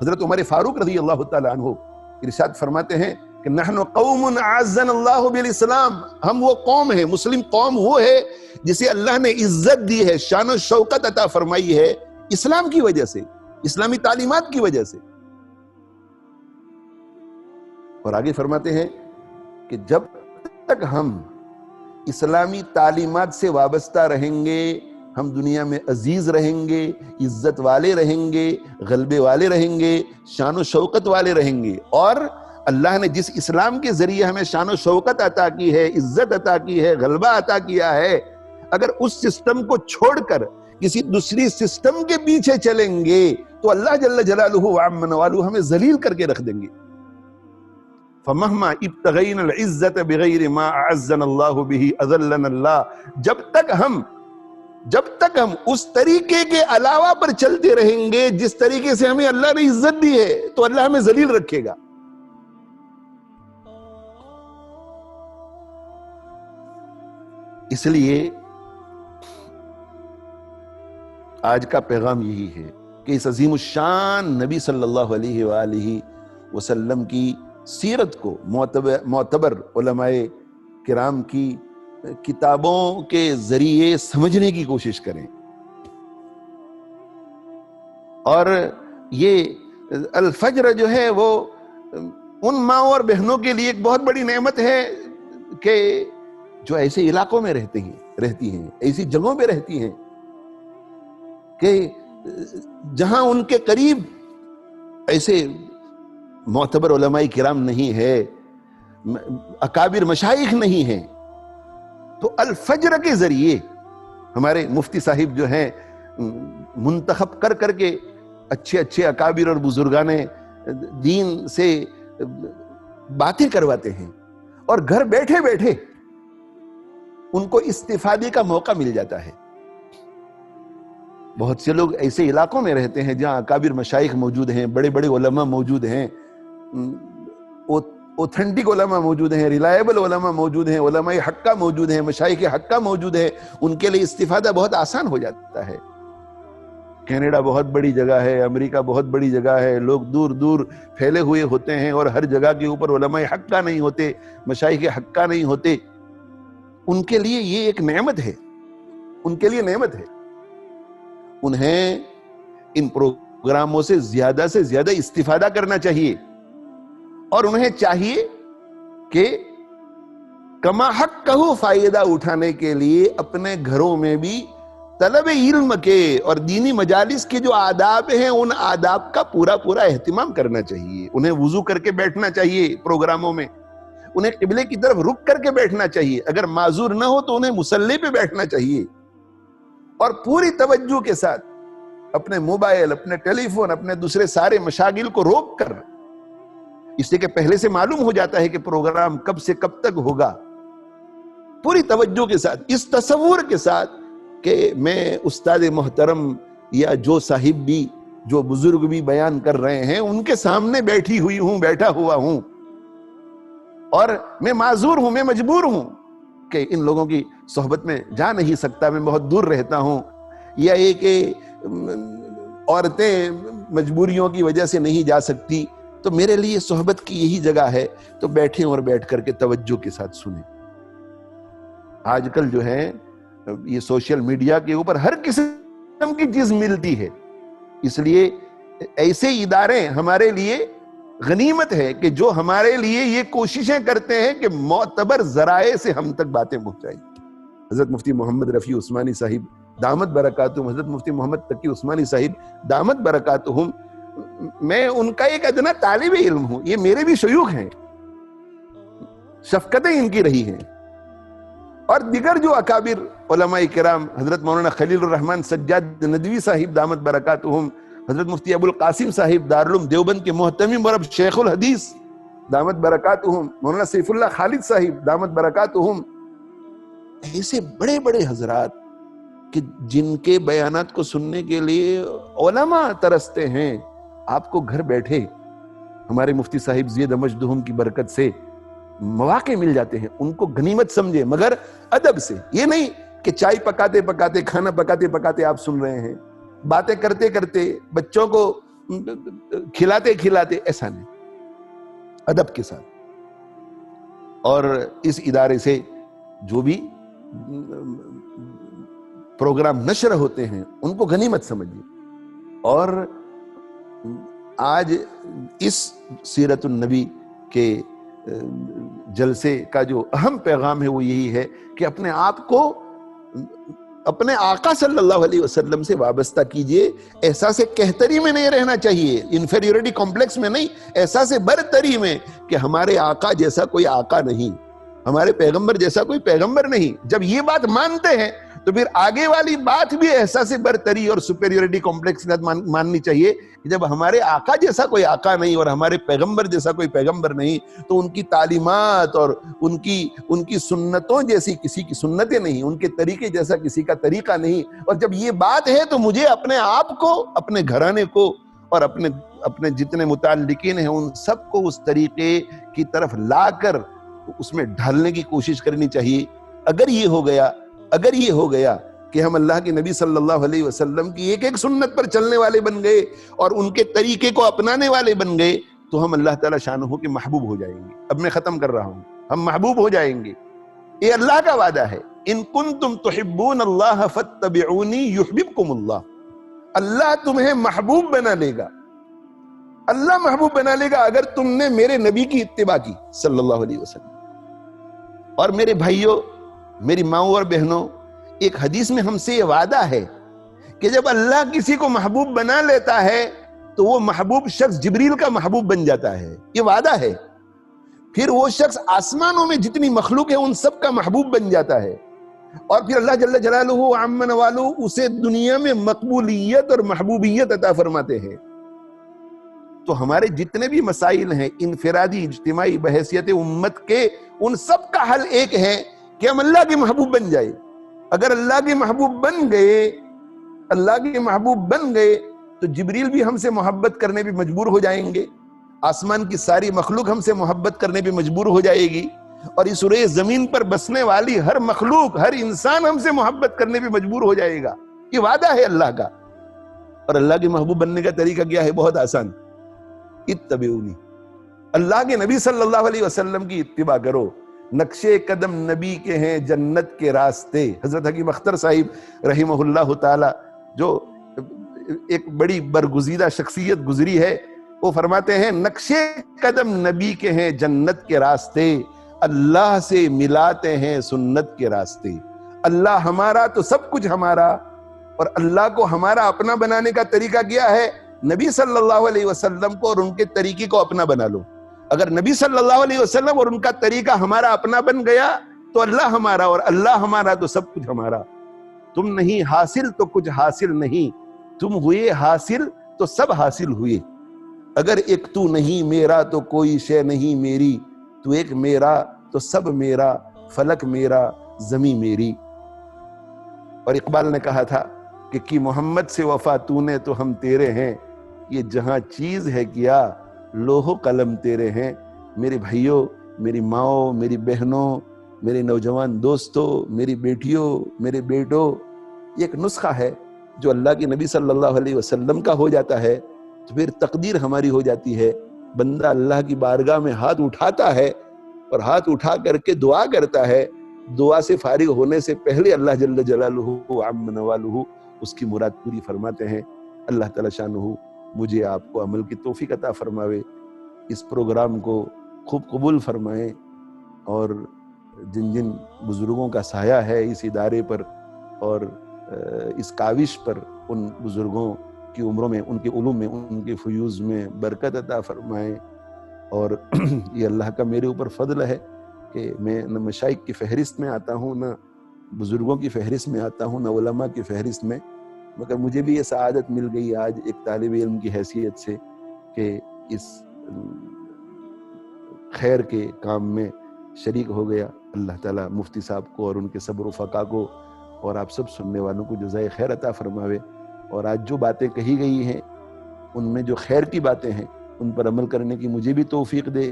حضرت عمر فاروق رضی اللہ تعالیٰ عنہ ارشاد فرماتے ہیں کہ نحن قوم اعزنا اللہ بالاسلام، ہم وہ قوم ہے، مسلم قوم وہ ہے جسے اللہ نے عزت دی ہے، شان و شوکت عطا فرمائی ہے اسلام کی وجہ سے، اسلامی تعلیمات کی وجہ سے. اور آگے فرماتے ہیں کہ جب تک ہم اسلامی تعلیمات سے وابستہ رہیں گے ہم دنیا میں عزیز رہیں گے، عزت والے رہیں گے، غلبے والے رہیں گے، شان و شوکت والے رہیں گے. اور اللہ نے جس اسلام کے ذریعے ہمیں شان و شوکت عطا کی ہے، عزت عطا کی ہے، غلبہ عطا کیا ہے، اگر اس سسٹم کو چھوڑ کر کسی دوسری سسٹم کے پیچھے چلیں گے تو اللہ جل جلالہ وعم نوالہ ہمیں ذلیل کر کے رکھ دیں گے. فَمَهْمَا ابْتَغَيْنَا الْعِزَّةَ بِغَيْرِ مَا أَعَزَّنَا اللَّهُ بِهِ أَذَلَّنَا اللَّهُ. جب تک ہم اس طریقے کے علاوہ پر چلتے رہیں گے جس طریقے سے ہمیں اللہ نے عزت دی ہے تو اللہ ہمیں ذلیل رکھے گا. اس لیے آج کا پیغام یہی ہے کہ اس عظیم الشان نبی صلی اللہ علیہ وآلہ وسلم کی سیرت کو معتبر علماء کرام کی کتابوں کے ذریعے سمجھنے کی کوشش کریں. اور یہ الفجر جو ہے وہ ان ماں اور بہنوں کے لیے ایک بہت بڑی نعمت ہے کہ جو ایسے علاقوں میں رہتی ہیں، ایسی جگہوں پہ رہتی ہیں کہ جہاں ان کے قریب ایسے معتبر علماء کرام نہیں ہے، اکابر مشائخ نہیں ہیں. تو الفجر کے ذریعے ہمارے مفتی صاحب جو ہیں منتخب کر کر کے اچھے اکابر اور بزرگان دین سے باتیں کرواتے ہیں اور گھر بیٹھے بیٹھے ان کو استفادے کا موقع مل جاتا ہے. بہت سے لوگ ایسے علاقوں میں رہتے ہیں جہاں اکابر مشائخ موجود ہیں، بڑے بڑے علماء موجود ہیں، اوتھنٹک علماء موجود ہیں، ریلائبل علماء موجود ہیں، علماء حقہ موجود ہیں، مشائخ حقہ موجود ہیں. ان کے لیے استفادہ بہت آسان ہو جاتا ہے. کینیڈا بہت بڑی جگہ ہے، امریکہ بہت بڑی جگہ ہے، لوگ دور دور پھیلے ہوئے ہوتے ہیں اور ہر جگہ کے اوپر علماء حقہ نہیں ہوتے، مشائخ حقہ نہیں ہوتے. ان کے لیے یہ ایک نعمت ہے، ان کے لیے نعمت ہے. انہیں ان پروگراموں سے زیادہ استفادہ کرنا چاہیے اور انہیں چاہیے کہ کما حق کہو فائدہ اٹھانے کے لیے اپنے گھروں میں بھی طلب علم کے اور دینی مجالس کے جو آداب ہیں ان آداب کا پورا پورا اہتمام کرنا چاہیے. انہیں وضو کر کے بیٹھنا چاہیے پروگراموں میں, انہیں قبلے کی طرف رک کر کے بیٹھنا چاہیے, اگر معذور نہ ہو تو انہیں مصلی پہ بیٹھنا چاہیے, اور پوری توجہ کے ساتھ اپنے موبائل, اپنے ٹیلی فون, اپنے دوسرے سارے مشاغل کو روک کر, اس لیے کہ پہلے سے معلوم ہو جاتا ہے کہ پروگرام کب سے کب تک ہوگا, پوری توجہ کے ساتھ, اس تصور کے ساتھ کہ میں استاد محترم یا جو صاحب بھی, جو بزرگ بھی بیان کر رہے ہیں ان کے سامنے بیٹھی ہوئی ہوں, بیٹھا ہوا ہوں, اور میں معذور ہوں, میں مجبور ہوں کہ ان لوگوں کی صحبت میں جا نہیں سکتا, میں بہت دور رہتا ہوں, یا یہ کہ عورتیں مجبوریوں کی وجہ سے نہیں جا سکتی, تو میرے لیے صحبت کی یہی جگہ ہے, تو بیٹھیں اور بیٹھ کر کے توجہ کے ساتھ سنیں. آج کل جو ہے یہ سوشل میڈیا کے اوپر ہر قسم کی چیز ملتی ہے, اس لیے ایسے ادارے ہمارے لیے غنیمت ہے کہ جو ہمارے لیے یہ کوششیں کرتے ہیں کہ معتبر ذرائع سے ہم تک باتیں پہنچائیں. حضرت مفتی محمد رفیع عثمانی صاحب دامت برکاتہم, حضرت مفتی محمد تقی عثمانی صاحب دامت برکاتہم, میں ان کا ایک ادنا طالب علم ہوں, یہ میرے بھی شیوخ ہیں, شفقتیں ان کی رہی ہیں, اور دیگر جو اکابر علماء کرام, حضرت مولانا خلیل الرحمن سجاد ندوی صاحب دامت برکاتہم, حضرت مفتی ابو القاسم صاحب دارالعلوم دیوبند کے محتمم اور اب شیخ الحدیث دامت برکاتہم, مولانا سیف اللہ خالد صاحب دامت برکاتہم, ایسے بڑے بڑے حضرات کہ جن کے بیانات کو سننے کے لیے علماء ترستے ہیں. آپ کو گھر بیٹھے ہمارے مفتی صاحب زید مجدہم کی برکت سے مواقع مل جاتے ہیں, ان کو غنیمت سمجھے, مگر ادب سے. یہ نہیں کہ چائے پکاتے پکاتے, کھانا پکاتے پکاتے آپ سن رہے ہیں, باتیں کرتے کرتے, بچوں کو کھلاتے کھلاتے, ایسا نہیں, ادب کے ساتھ. اور اس ادارے سے جو بھی پروگرام نشر ہوتے ہیں ان کو غنیمت سمجھیے. اور آج اس سیرت النبی کے جلسے کا جو اہم پیغام ہے وہ یہی ہے کہ اپنے آپ کو اپنے آقا صلی اللہ علیہ وسلم سے وابستہ کیجئے. احساس کہتری میں نہیں رہنا چاہیے, انفیریورٹی کمپلیکس میں نہیں, احساس برتری میں کہ ہمارے آقا جیسا کوئی آقا نہیں, ہمارے پیغمبر جیسا کوئی پیغمبر نہیں. جب یہ بات مانتے ہیں تو پھر آگے والی بات بھی احساس برتری اور سپیریورٹی کمپلیکس ماننی چاہیے. جب ہمارے آقا جیسا کوئی آقا نہیں اور ہمارے پیغمبر جیسا کوئی پیغمبر نہیں, تو ان کی تعلیمات اور ان کی سنتوں جیسی کسی کی سنتیں نہیں, ان کے طریقے جیسا کسی کا طریقہ نہیں. اور جب یہ بات ہے تو مجھے اپنے آپ کو, اپنے گھرانے کو اور اپنے جتنے متعلقین ہیں ان سب کو اس طریقے کی طرف لا کر اس میں ڈھالنے کی کوشش کرنی چاہیے. اگر یہ ہو گیا کہ ہم اللہ کے نبی صلی اللہ علیہ وسلم کی ایک ایک سنت پر چلنے والے بن گئے اور ان کے طریقے کو اپنانے والے بن گئے, تو ہم اللہ تعالیٰ شانہ کے محبوب ہو جائیں گے. اب میں ختم کر رہا ہوں, ہم محبوب ہو جائیں گے, یہ اللہ کا وعدہ ہے. ان کنتم تحبون اللہ فاتبعونی یحببکم اللہ. اللہ تمہیں محبوب بنا لے گا, اللہ محبوب بنا لے گا اگر تم نے میرے نبی کی اتباع کی صلی اللہ علیہ وسلم. اور میرے بھائیوں, میری ماؤں اور بہنوں, ایک حدیث میں ہم سے یہ وعدہ ہے کہ جب اللہ کسی کو محبوب بنا لیتا ہے تو وہ محبوب شخص جبریل کا محبوب بن جاتا ہے. یہ وعدہ ہے. پھر وہ شخص آسمانوں میں جتنی مخلوق ہے ان سب کا محبوب بن جاتا ہے, اور پھر اللہ جل جلالہ عم نوالہ اسے دنیا میں مقبولیت اور محبوبیت عطا فرماتے ہیں. تو ہمارے جتنے بھی مسائل ہیں انفرادی اجتماعی بحیثیت امت کے, ان سب کا حل ایک ہے کہ ہم اللہ کے محبوب بن جائے. اگر اللہ کے محبوب بن گئے تو جبریل بھی ہم سے محبت کرنے پہ مجبور ہو جائیں گے, آسمان کی ساری مخلوق ہم سے محبت کرنے پہ مجبور ہو جائے گی, اور اس روئے زمین پر بسنے والی ہر مخلوق, ہر انسان ہم سے محبت کرنے پہ مجبور ہو جائے گا. یہ وعدہ ہے اللہ کا. اور اللہ کے محبوب بننے کا طریقہ کیا ہے؟ بہت آسان, اتبعونی, اللہ کے نبی صلی اللہ علیہ وسلم کی اتباع کرو. نقشے قدم نبی کے ہیں جنت کے راستے. حضرت حکیم اختر صاحب رحمہ اللہ تعالی, جو ایک بڑی برگزیدہ شخصیت گزری ہے, وہ فرماتے ہیں نقشے قدم نبی کے ہیں جنت کے راستے, اللہ سے ملاتے ہیں سنت کے راستے. اللہ ہمارا تو سب کچھ ہمارا, اور اللہ کو ہمارا اپنا بنانے کا طریقہ کیا ہے؟ نبی صلی اللہ علیہ وسلم کو اور ان کے طریقے کو اپنا بنا لو۔ اگر نبی صلی اللہ علیہ وسلم اور ان کا طریقہ ہمارا اپنا بن گیا تو اللہ ہمارا، اور اللہ ہمارا تو سب کچھ ہمارا۔ تم نہیں حاصل تو کچھ حاصل نہیں، تم ہوئے حاصل تو سب حاصل ہوئے۔ اگر ایک تو نہیں میرا تو کوئی شے نہیں میری، تو ایک میرا تو سب میرا، فلک میرا زمیں میری۔ اور اقبال نے کہا تھا کہ کی محمد سے وفا تو نے تو ہم تیرے ہیں، یہ جہاں چیز ہے کیا لوح و قلم تیرے ہیں۔ میرے بھائیوں، میری ماؤں، میری بہنوں، میرے نوجوان دوستوں، میری بیٹیوں، میرے بیٹوں، یہ ایک نسخہ ہے جو اللہ کے نبی صلی اللہ علیہ وسلم کا ہو جاتا ہے تو پھر تقدیر ہماری ہو جاتی ہے۔ بندہ اللہ کی بارگاہ میں ہاتھ اٹھاتا ہے اور ہاتھ اٹھا کر کے دعا کرتا ہے، دعا سے فارغ ہونے سے پہلے اللہ جل جلالہ عم نوالہ اس کی مراد پوری فرماتے ہیں۔ اللہ تعالی شانہ مجھے آپ کو عمل کی توفیق عطا فرماوے، اس پروگرام کو خوب قبول فرمائے، اور جن جن بزرگوں کا سایہ ہے اس ادارے پر اور اس کاوش پر، ان بزرگوں کی عمروں میں، ان کے علوم میں، ان کے فیوز میں برکت عطا فرمائے۔ اور یہ اللہ کا میرے اوپر فضل ہے کہ میں نہ مشائخ کی فہرست میں آتا ہوں، نہ بزرگوں کی فہرست میں آتا ہوں، نہ علماء کی فہرست میں، مگر مجھے بھی یہ سعادت مل گئی آج ایک طالب علم کی حیثیت سے کہ اس خیر کے کام میں شریک ہو گیا۔ اللہ تعالیٰ مفتی صاحب کو اور ان کے صبر و فقہ کو اور آپ سب سننے والوں کو جزائے خیر عطا فرماوے، اور آج جو باتیں کہی گئی ہیں ان میں جو خیر کی باتیں ہیں ان پر عمل کرنے کی مجھے بھی توفیق دے،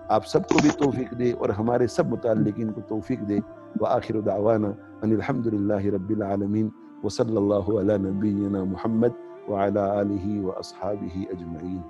آپ سب کو بھی توفیق دے، اور ہمارے سب متعلقین کو توفیق دے۔ وآخر دعوانا ان الحمدللہ رب العالمین، وصلی اللہ علی نبینا محمد وعلی آلہ واصحابہ اجمعین۔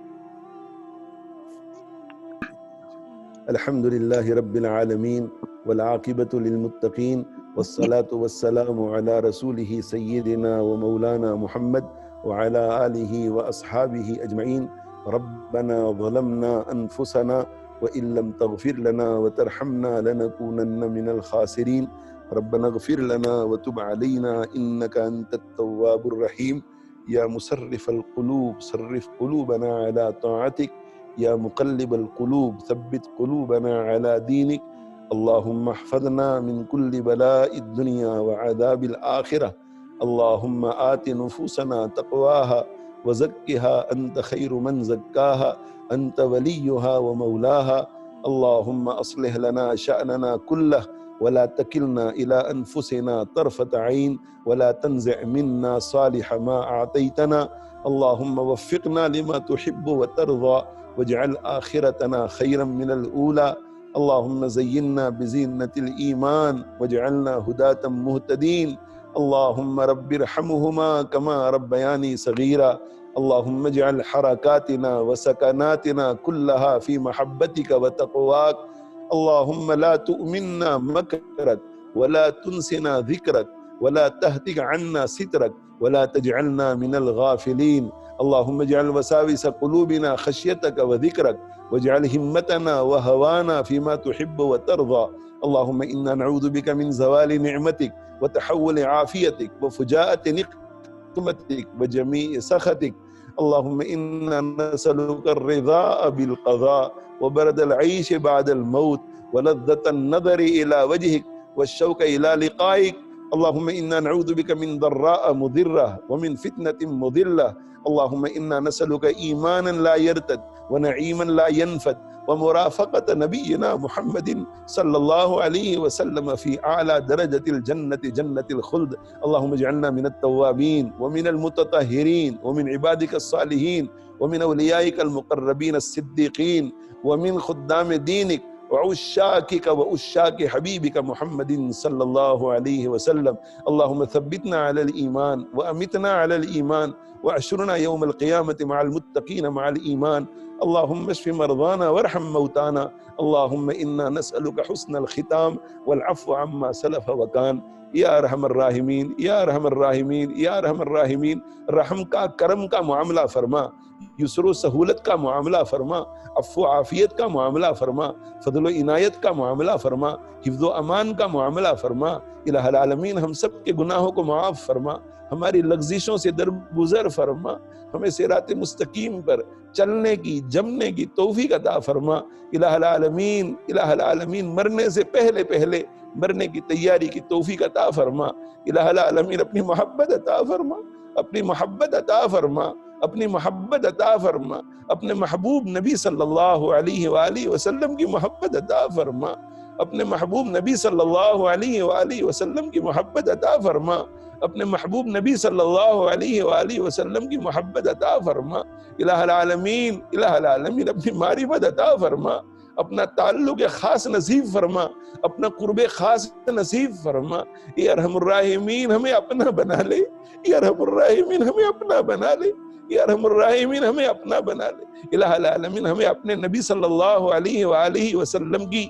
الحمدللہ رب العالمین والعاقبۃ للمتقین، والصلاة والسلام علی رسولہ سیدنا ومولانا محمد وعلى آله وأصحابه أجمعين۔ ربنا ظلمنا أنفسنا وإن لم تغفر لنا وترحمنا لنكونن من الخاسرين۔ ربنا اغفر لنا وتب علينا إنك أنت التواب الرحيم۔ يا مصرف القلوب صرف قلوبنا على طاعتك، يا مقلب القلوب ثبت قلوبنا على دينك۔ اللهم احفظنا من كل بلاء الدنيا وعذاب الآخرة۔ اللهم آت نفوسنا تقواها وزكها أنت خير من زكاها، أنت وليها ومولاها۔ اللهم أصلح لنا شأننا كله ولا تكلنا إلى أنفسنا طرفة عين، ولا تنزع منا صالح ما أعطيتنا۔ اللهم وفقنا لما تحب وترضى، واجعل آخرتنا خيرا من الأولى۔ اللهم زينا بزينة الإيمان واجعلنا هداة مهتدين۔ اللهم رب ارحمهما كما ربياني صغيرا۔ اللهم اجعل حركاتنا وسكناتنا كلها في محبتك وتقواك۔ اللهم لا تؤمنا مكرك ولا تنسنا ذكرك ولا تهتك عنا سترك ولا تجعلنا من الغافلين۔ اللهم اجعل وساوس قلوبنا خشيتك وذكرك، واجعل همتنا وهوانا فيما تحب وترضى۔ اللهم إنا نعوذ بك من زوال نعمتك وتحول عافيتك وفجاءة نقمتك وجميع سخطك۔ اللهم إنا نسألك الرضا بالقضاء وبرد العيش بعد الموت ولذة النظر إلى وجهك والشوق إلى لقائك۔ اللهم إنا نعوذ بك من ضراء مضرة ومن فتنة مضلة۔ اللهم إنا نسألك إيمانا لا يرتد ونعيما لا ينفد ومرافقة نبينا محمد صلى الله عليه وسلم في أعلى درجة الجنة جنة الخلد۔ اللهم اجعلنا من التوابين ومن المتطهرين ومن عبادك الصالحين ومن أوليائك المقربين الصديقين ومن خدام دينك وعشاقك وعشاق حبيبك محمد صلى الله عليه وسلم۔ اللهم ثبتنا على الإيمان وأمتنا على الإيمان وأحشرنا يوم القيامة مع المتقين مع الإيمان۔ اللهم اشف مرضانا وارحم موتانا۔ اللهم إنا نسألك حسن الختام والعفو عما سلف وكان۔ یا ارحم الراحمین، یا ارحم الراحمین، یا ارحم الراحمین، رحم کا کرم کا معاملہ فرما یسر و سہولت کا معاملہ فرما، عفو و عافیت کا معاملہ فرما، فضل و عنایت کا معاملہ فرما، حفظ و امان کا معاملہ فرما۔ الہ العالمین ہم سب کے گناہوں کو معاف فرما، ہماری لغزشوں سے درگزر فرما، ہمیں صراط مستقیم پر چلنے کی جمنے کی توفیق عطا فرما۔ الہ العالمین، الہ العالمین مرنے سے پہلے مرنے کی تیاری کی توفیق عطا فرما۔ الہ العالمین اپنی محبت عطا فرما، اپنی محبت عطا فرما، اپنی محبت عطا فرما، اپنے محبوب نبی صلی اللہ علیہ وآلہ وسلم کی محبت عطا فرما، اپنے محبوب نبی صلی اللہ علیہ وآلہ وسلم کی محبت عطا فرما، اپنے محبوب نبی صلی اللہ علیہ وآلہ وسلم کی محبت عطا فرما۔ الہ العالمین، الہ العالمین اپنی معرفت عطا فرما، اپنا تعلق خاص نصیب فرما، اپنا قرب خاص نصیب فرما۔ اے ارحم الراحمین ہمیں اپنا بنا لے، اے ارحم الراحمین ہمیں اپنا بنا لے، اے ارحم الراحمین ہمیں اپنا بنا لے۔ الہ العالمین ہمیں اپنے نبی صلی اللہ علیہ وآلہ وسلم کی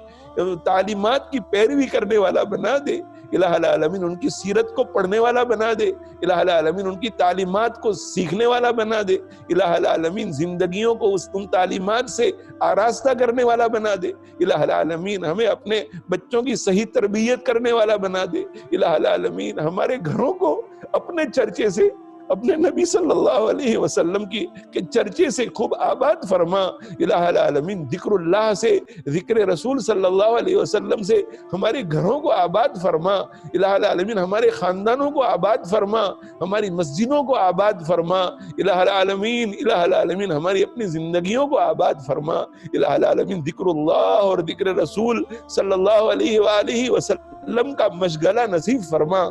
تعلیمات کی پیروی کرنے والا بنا دے۔ الہ العالمین ان کی سیرت کو پڑھنے والا بنا دے۔ الہ العالمین ان کی تعلیمات کو سیکھنے والا بنا دے۔ الہ العالمین زندگیوں کو ان تعلیمات سے آراستہ کرنے والا بنا دے۔ الہ العالمین ہمیں اپنے بچوں کی صحیح تربیت کرنے والا بنا دے۔ الہ العالمین ہمارے گھروں کو اپنے چرچے سے، اپنے نبی صلی اللہ علیہ وسلم کے چرچے سے خوب آباد فرما۔ الہ العالمین ذکر اللہ سے، ذکر رسول صلی اللہ علیہ وسلم سے ہمارے گھروں کو آباد فرما۔ الہ العالمین ہمارے خاندانوں کو آباد فرما، ہماری مسجدوں کو آباد فرما۔ الہ العالمین، الہ العالمین ہماری اپنی زندگیوں کو آباد فرما۔ الہ العالمین ذکر اللہ اور ذکر رسول صلی اللہ علیہ وآلہ وسلم کا مشغلہ نصیب فرما۔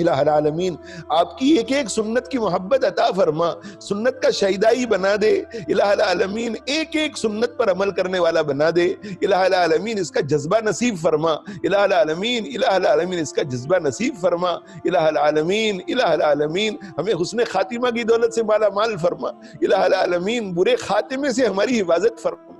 الہ العالمین آپ کی ایک ایک سنت کی محبت عطا فرما، سنت کا شہیدائی بنا دے۔ الہ العالمین ایک ایک سنت پر عمل کرنے والا بنا دے۔ الہ العالمین اس کا جذبہ نصیب فرما۔ الہ العالمین، الہ العالمین اس کا جذبہ نصیب فرما۔ الہ العالمین، الہ العالمین ہمیں حسن خاتمہ کی دولت سے مالا مال فرما۔ الہ العالمین برے خاتمے سے ہماری حفاظت فرما،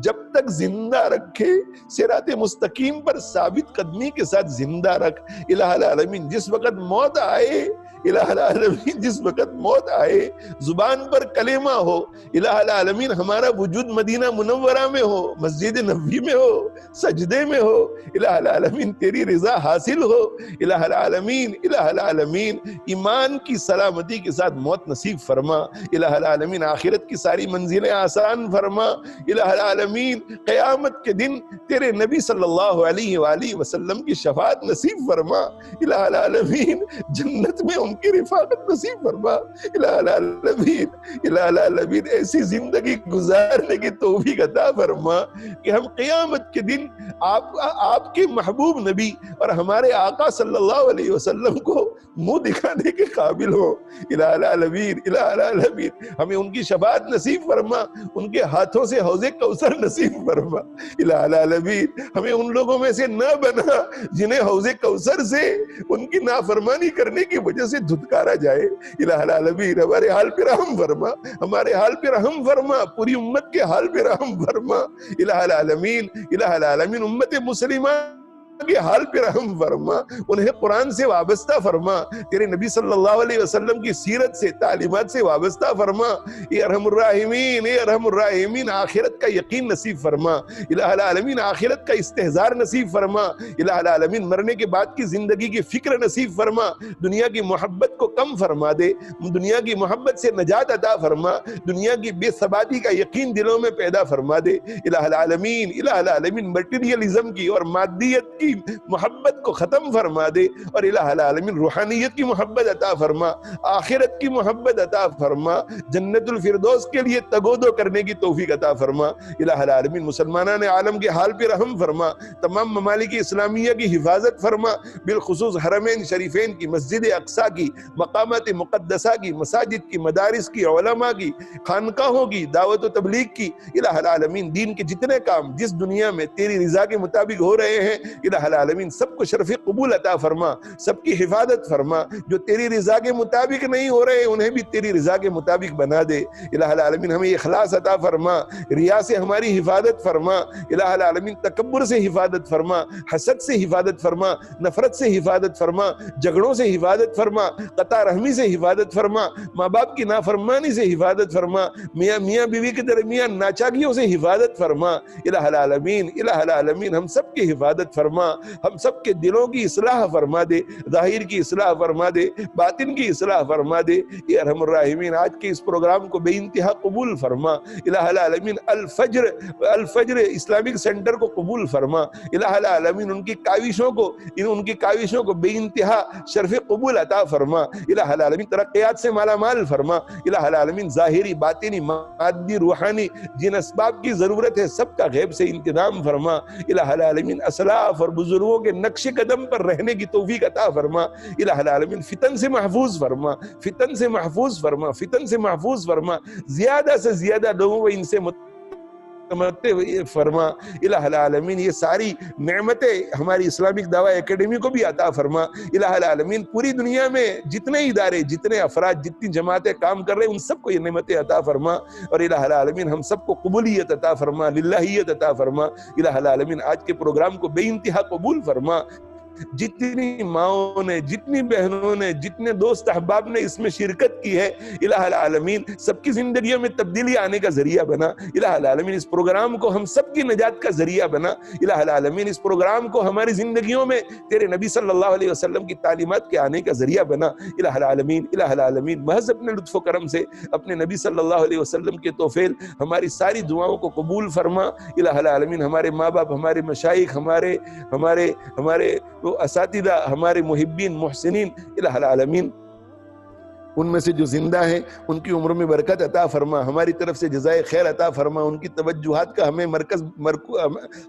جب تک زندہ رکھے صراط مستقیم پر ثابت قدمی کے ساتھ زندہ رکھ۔ الہ العالمین جس وقت موت آئے، الہ العالمین جس وقت موت آئے زبان پر کلمہ ہو، الہ العالمین ہمارا وجود مدینہ منورہ میں ہو، مسجد نبوی میں ہو، سجدے میں ہو، الہ العالمین تیری رضا حاصل ہو۔ الہ العالمین، الہ العالمین ایمان کی سلامتی کے ساتھ موت نصیب فرما۔ الہ العالمین آخرت کی ساری منزلیں آسان فرما۔ الہ العالمین قیامت کے دن تیرے نبی صلی اللہ علیہ وآلہ وسلم کی شفاعت نصیب فرما۔ الہ العالمین جنت میں ان کی رفاقت نصیب فرما۔ الہ العالمین، الہ العالمین ایسی زندگی گزارنے کی توفیق عطا فرما کہ ہم قیامت کے دن آپ کے محبوب نبی اور ہمارے آقا صلی اللہ علیہ وسلم کو منہ دکھانے کے قابل ہو۔ الہ العالمین، الہ العالمین ہمیں ان کی شفاعت نصیب فرما، ان کے ہاتھوں سے حوض کوثر نصیب فرما۔ الہ العالمین ہمیں ان لوگوں میں سے نہ بنا جنہیں حوض کوثر سے ان کی نافرمانی کرنے کی وجہ سے دھتکارا جائے۔ الہ العالمین ہمارے حال پہ رحم فرما، ہمارے حال پہ رحم فرما، پوری امت کے حال پہ رحم فرما۔ الہ العالمین، الہ العالمین امت مسلمہ کے حال پہ رحم فرما، انہیں قرآن سے وابستہ فرما، تیرے نبی صلی اللہ علیہ وسلم کی سیرت سے، تعلیمات سے وابستہ فرما۔ اے ارحم الراحمین، اے ارحم الراحمین آخرت کا یقین نصیب فرما۔ الہ العالمین آخرت کا استحضار نصیب فرما۔ الہ العالمین مرنے کے بعد کی زندگی کی فکر نصیب فرما، دنیا کی محبت کو کم فرما دے، دنیا کی محبت سے نجات عطا فرما، دنیا کی بے ثباتی کا یقین دلوں میں پیدا فرما دے۔ الہ العالمین، الہ العالمین مٹیریلزم کی اور مادیت کی محبت کو ختم فرما دے، اور الہ العالمین روحانیت کی محبت عطا فرما، آخرت کی محبت عطا فرما، جنت الفردوس کے لیے تگودو کرنے کی توفیق عطا فرما۔ الہ العالمین مسلمانان عالم کے حال پہ رحم فرما، تمام ممالک اسلامیہ کی حفاظت فرما، بالخصوص حرمین شریفین کی، مسجد اقصی کی، مقامات مقدسہ کی، مساجد کی، مدارس کی، علماء کی، خانقاہوں کی، دعوت و تبلیغ کی۔ الہ العالمین دین کے جتنے کام جس دنیا میں تیری رضا کے مطابق ہو رہے ہیں، الہ العالمین سب کو شرف قبول عطا فرما، سب کی حفاظت فرما، جو تیری رضا کے مطابق نہیں ہو رہے انہیں بھی تیری رضا کے مطابق بنا دے۔ الہ العالمین ہمیں اخلاص عطا فرما، ریا سے ہماری حفاظت فرما، الہ العالمین تکبر سے حفاظت فرما، حسد سے حفاظت فرما، نفرت سے حفاظت فرما، جھگڑوں سے حفاظت فرما، قطع رحمی سے حفاظت فرما، ماں باپ کی نافرمانی سے حفاظت فرما، میاں بیوی کے درمیان ناچاکیوں سے حفاظت فرما۔ الہ العالمین الہ العالمین ہم سب کی حفاظت فرما، ہم سب کے دلوں کی اصلاح فرما دے، ظاہر کی اصلاح فرما دے، باطن کی اصلاح فرما دے۔ اے ارحم الراحمین آج کے اس پروگرام کو بے انتہا قبول فرما۔ الہ العالمین الفجر اسلامک سینٹر کو قبول فرما۔ الہ العالمین ان کی کاوشوں کو بے انتہا شرف قبول عطا فرما۔ الہ العالمین ترقیات سے مالا مال فرما۔ الہ العالمین ظاہری باطنی مادی روحانی جن اسباب کی ضرورت ہے سب کا غیب سے انتظام فرما۔ الہ العالمین اسلاف اور بزرگوں کے نقش قدم پر رہنے کی توفیق عطا فرما۔ الہ العالمین فتن سے محفوظ فرما، فتن سے محفوظ فرما، فتن سے محفوظ فرما، زیادہ سے زیادہ لوگوں کو ان سے فرما۔ الہ العالمین یہ ساری نعمتیں ہماری اسلامک دعوی اکیڈمی کو بھی عطا فرما۔ الہ العالمین پوری دنیا میں جتنے ادارے، جتنے افراد، جتنی جماعتیں کام کر رہے ہیں ان سب کو یہ نعمتیں عطا فرما، اور الہ العالمین ہم سب کو قبولیت عطا فرما، للہیت عطا فرما۔ الہ العالمین آج کے پروگرام کو بے انتہا قبول فرما۔ جتنی ماؤں نے، جتنی بہنوں نے، جتنے دوست احباب نے اس میں شرکت کی ہے، الہ العالمین سب کی زندگیوں میں تبدیلی آنے کا ذریعہ بنا۔ الہ العالمین اس پروگرام کو ہم سب کی نجات کا ذریعہ بنا۔ الہ العالمین اس پروگرام کو ہماری زندگیوں میں تیرے نبی صلی اللہ علیہ وسلم کی تعلیمات کے آنے کا ذریعہ بنا۔ الہ العالمین محض اپنے لطف و کرم سے اپنے نبی صلی اللہ علیہ وسلم کے توفیل ہماری ساری دعاؤں کو قبول فرما۔ الہ العالمین ہمارے ماں باپ، ہمارے مشائخ، ہمارے اساتذہ، ہمارے محبین محسنین، الہ العالمین ان میں سے جو زندہ ہیں ان کی عمر میں برکت عطا فرما، ہماری طرف سے جزائے خیر عطا فرما، ان کی توجہات کا ہمیں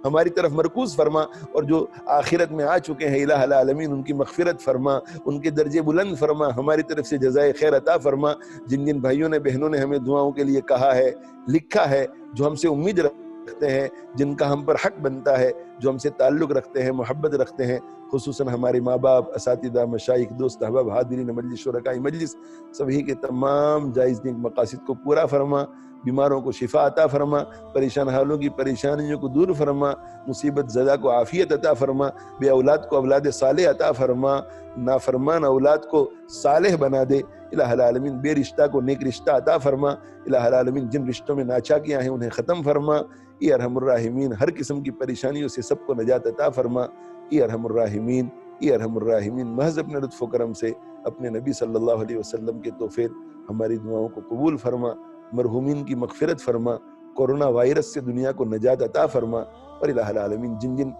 ہماری طرف مرکوز فرما، اور جو آخرت میں آ چکے ہیں الہ العالمین ان کی مغفرت فرما، ان کے درجے بلند فرما، ہماری طرف سے جزائے خیر عطا فرما۔ جن بھائیوں نے بہنوں نے ہمیں دعاؤں کے لیے کہا ہے، لکھا ہے، جو ہم سے امید رکھتے ہیں، جن کا ہم پر حق بنتا ہے، جو ہم سے تعلق رکھتے ہیں، محبت رکھتے ہیں، خصوصاً ہمارے ماں باپ، اساتذہ، مشائخ، دوست احباب، حاضرین مجلس، شرکاء مجلس، سبھی کے تمام جائز نیک مقاصد کو پورا فرما، بیماروں کو شفا عطا فرما، پریشان حالوں کی پریشانیوں کو دور فرما، مصیبت زدہ کو عافیت عطا فرما، بے اولاد کو اولاد صالح عطا فرما، نافرمان اولاد کو صالح بنا دے۔ الہ العالمین بے رشتہ کو نیک رشتہ عطا فرما۔ الہ العالمین جن رشتوں میں ناچاکیاں ہیں انہیں ختم فرما۔ اے ارحم الراحمین ہر قسم کی پریشانیوں سے سب کو نجات عطا فرما۔ اے ارحم الراحمین، اے ارحم الراحمین محض اپنے لطف و کرم سے اپنے نبی صلی اللہ علیہ وسلم کے توفیل ہماری دعاؤں کو قبول فرما، مرحومین کی مغفرت فرما، کورونا وائرس سے دنیا کو نجات عطا فرما، اور الہ العالمین جن جن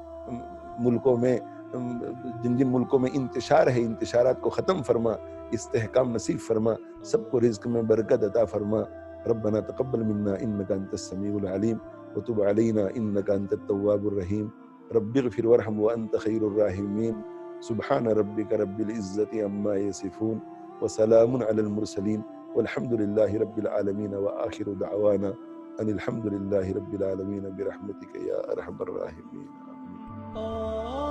ملکوں میں انتشار ہے انتشارات کو ختم فرما، استحکام نصیب فرما، سب کو رزق میں برکت عطا فرما۔ ربنا تقبل منا انك انت السميع العليم وتب علينا انك انت التواب الرحيم رب اغفر وارحم وانت خير الراحمين سبحان ربك رب العزة عما يصفون وسلام على المرسلين والحمد لله رب العالمين وآخر دعوانا ان الحمد لله رب العالمين برحمتك يا ارحم الراحمين آمين.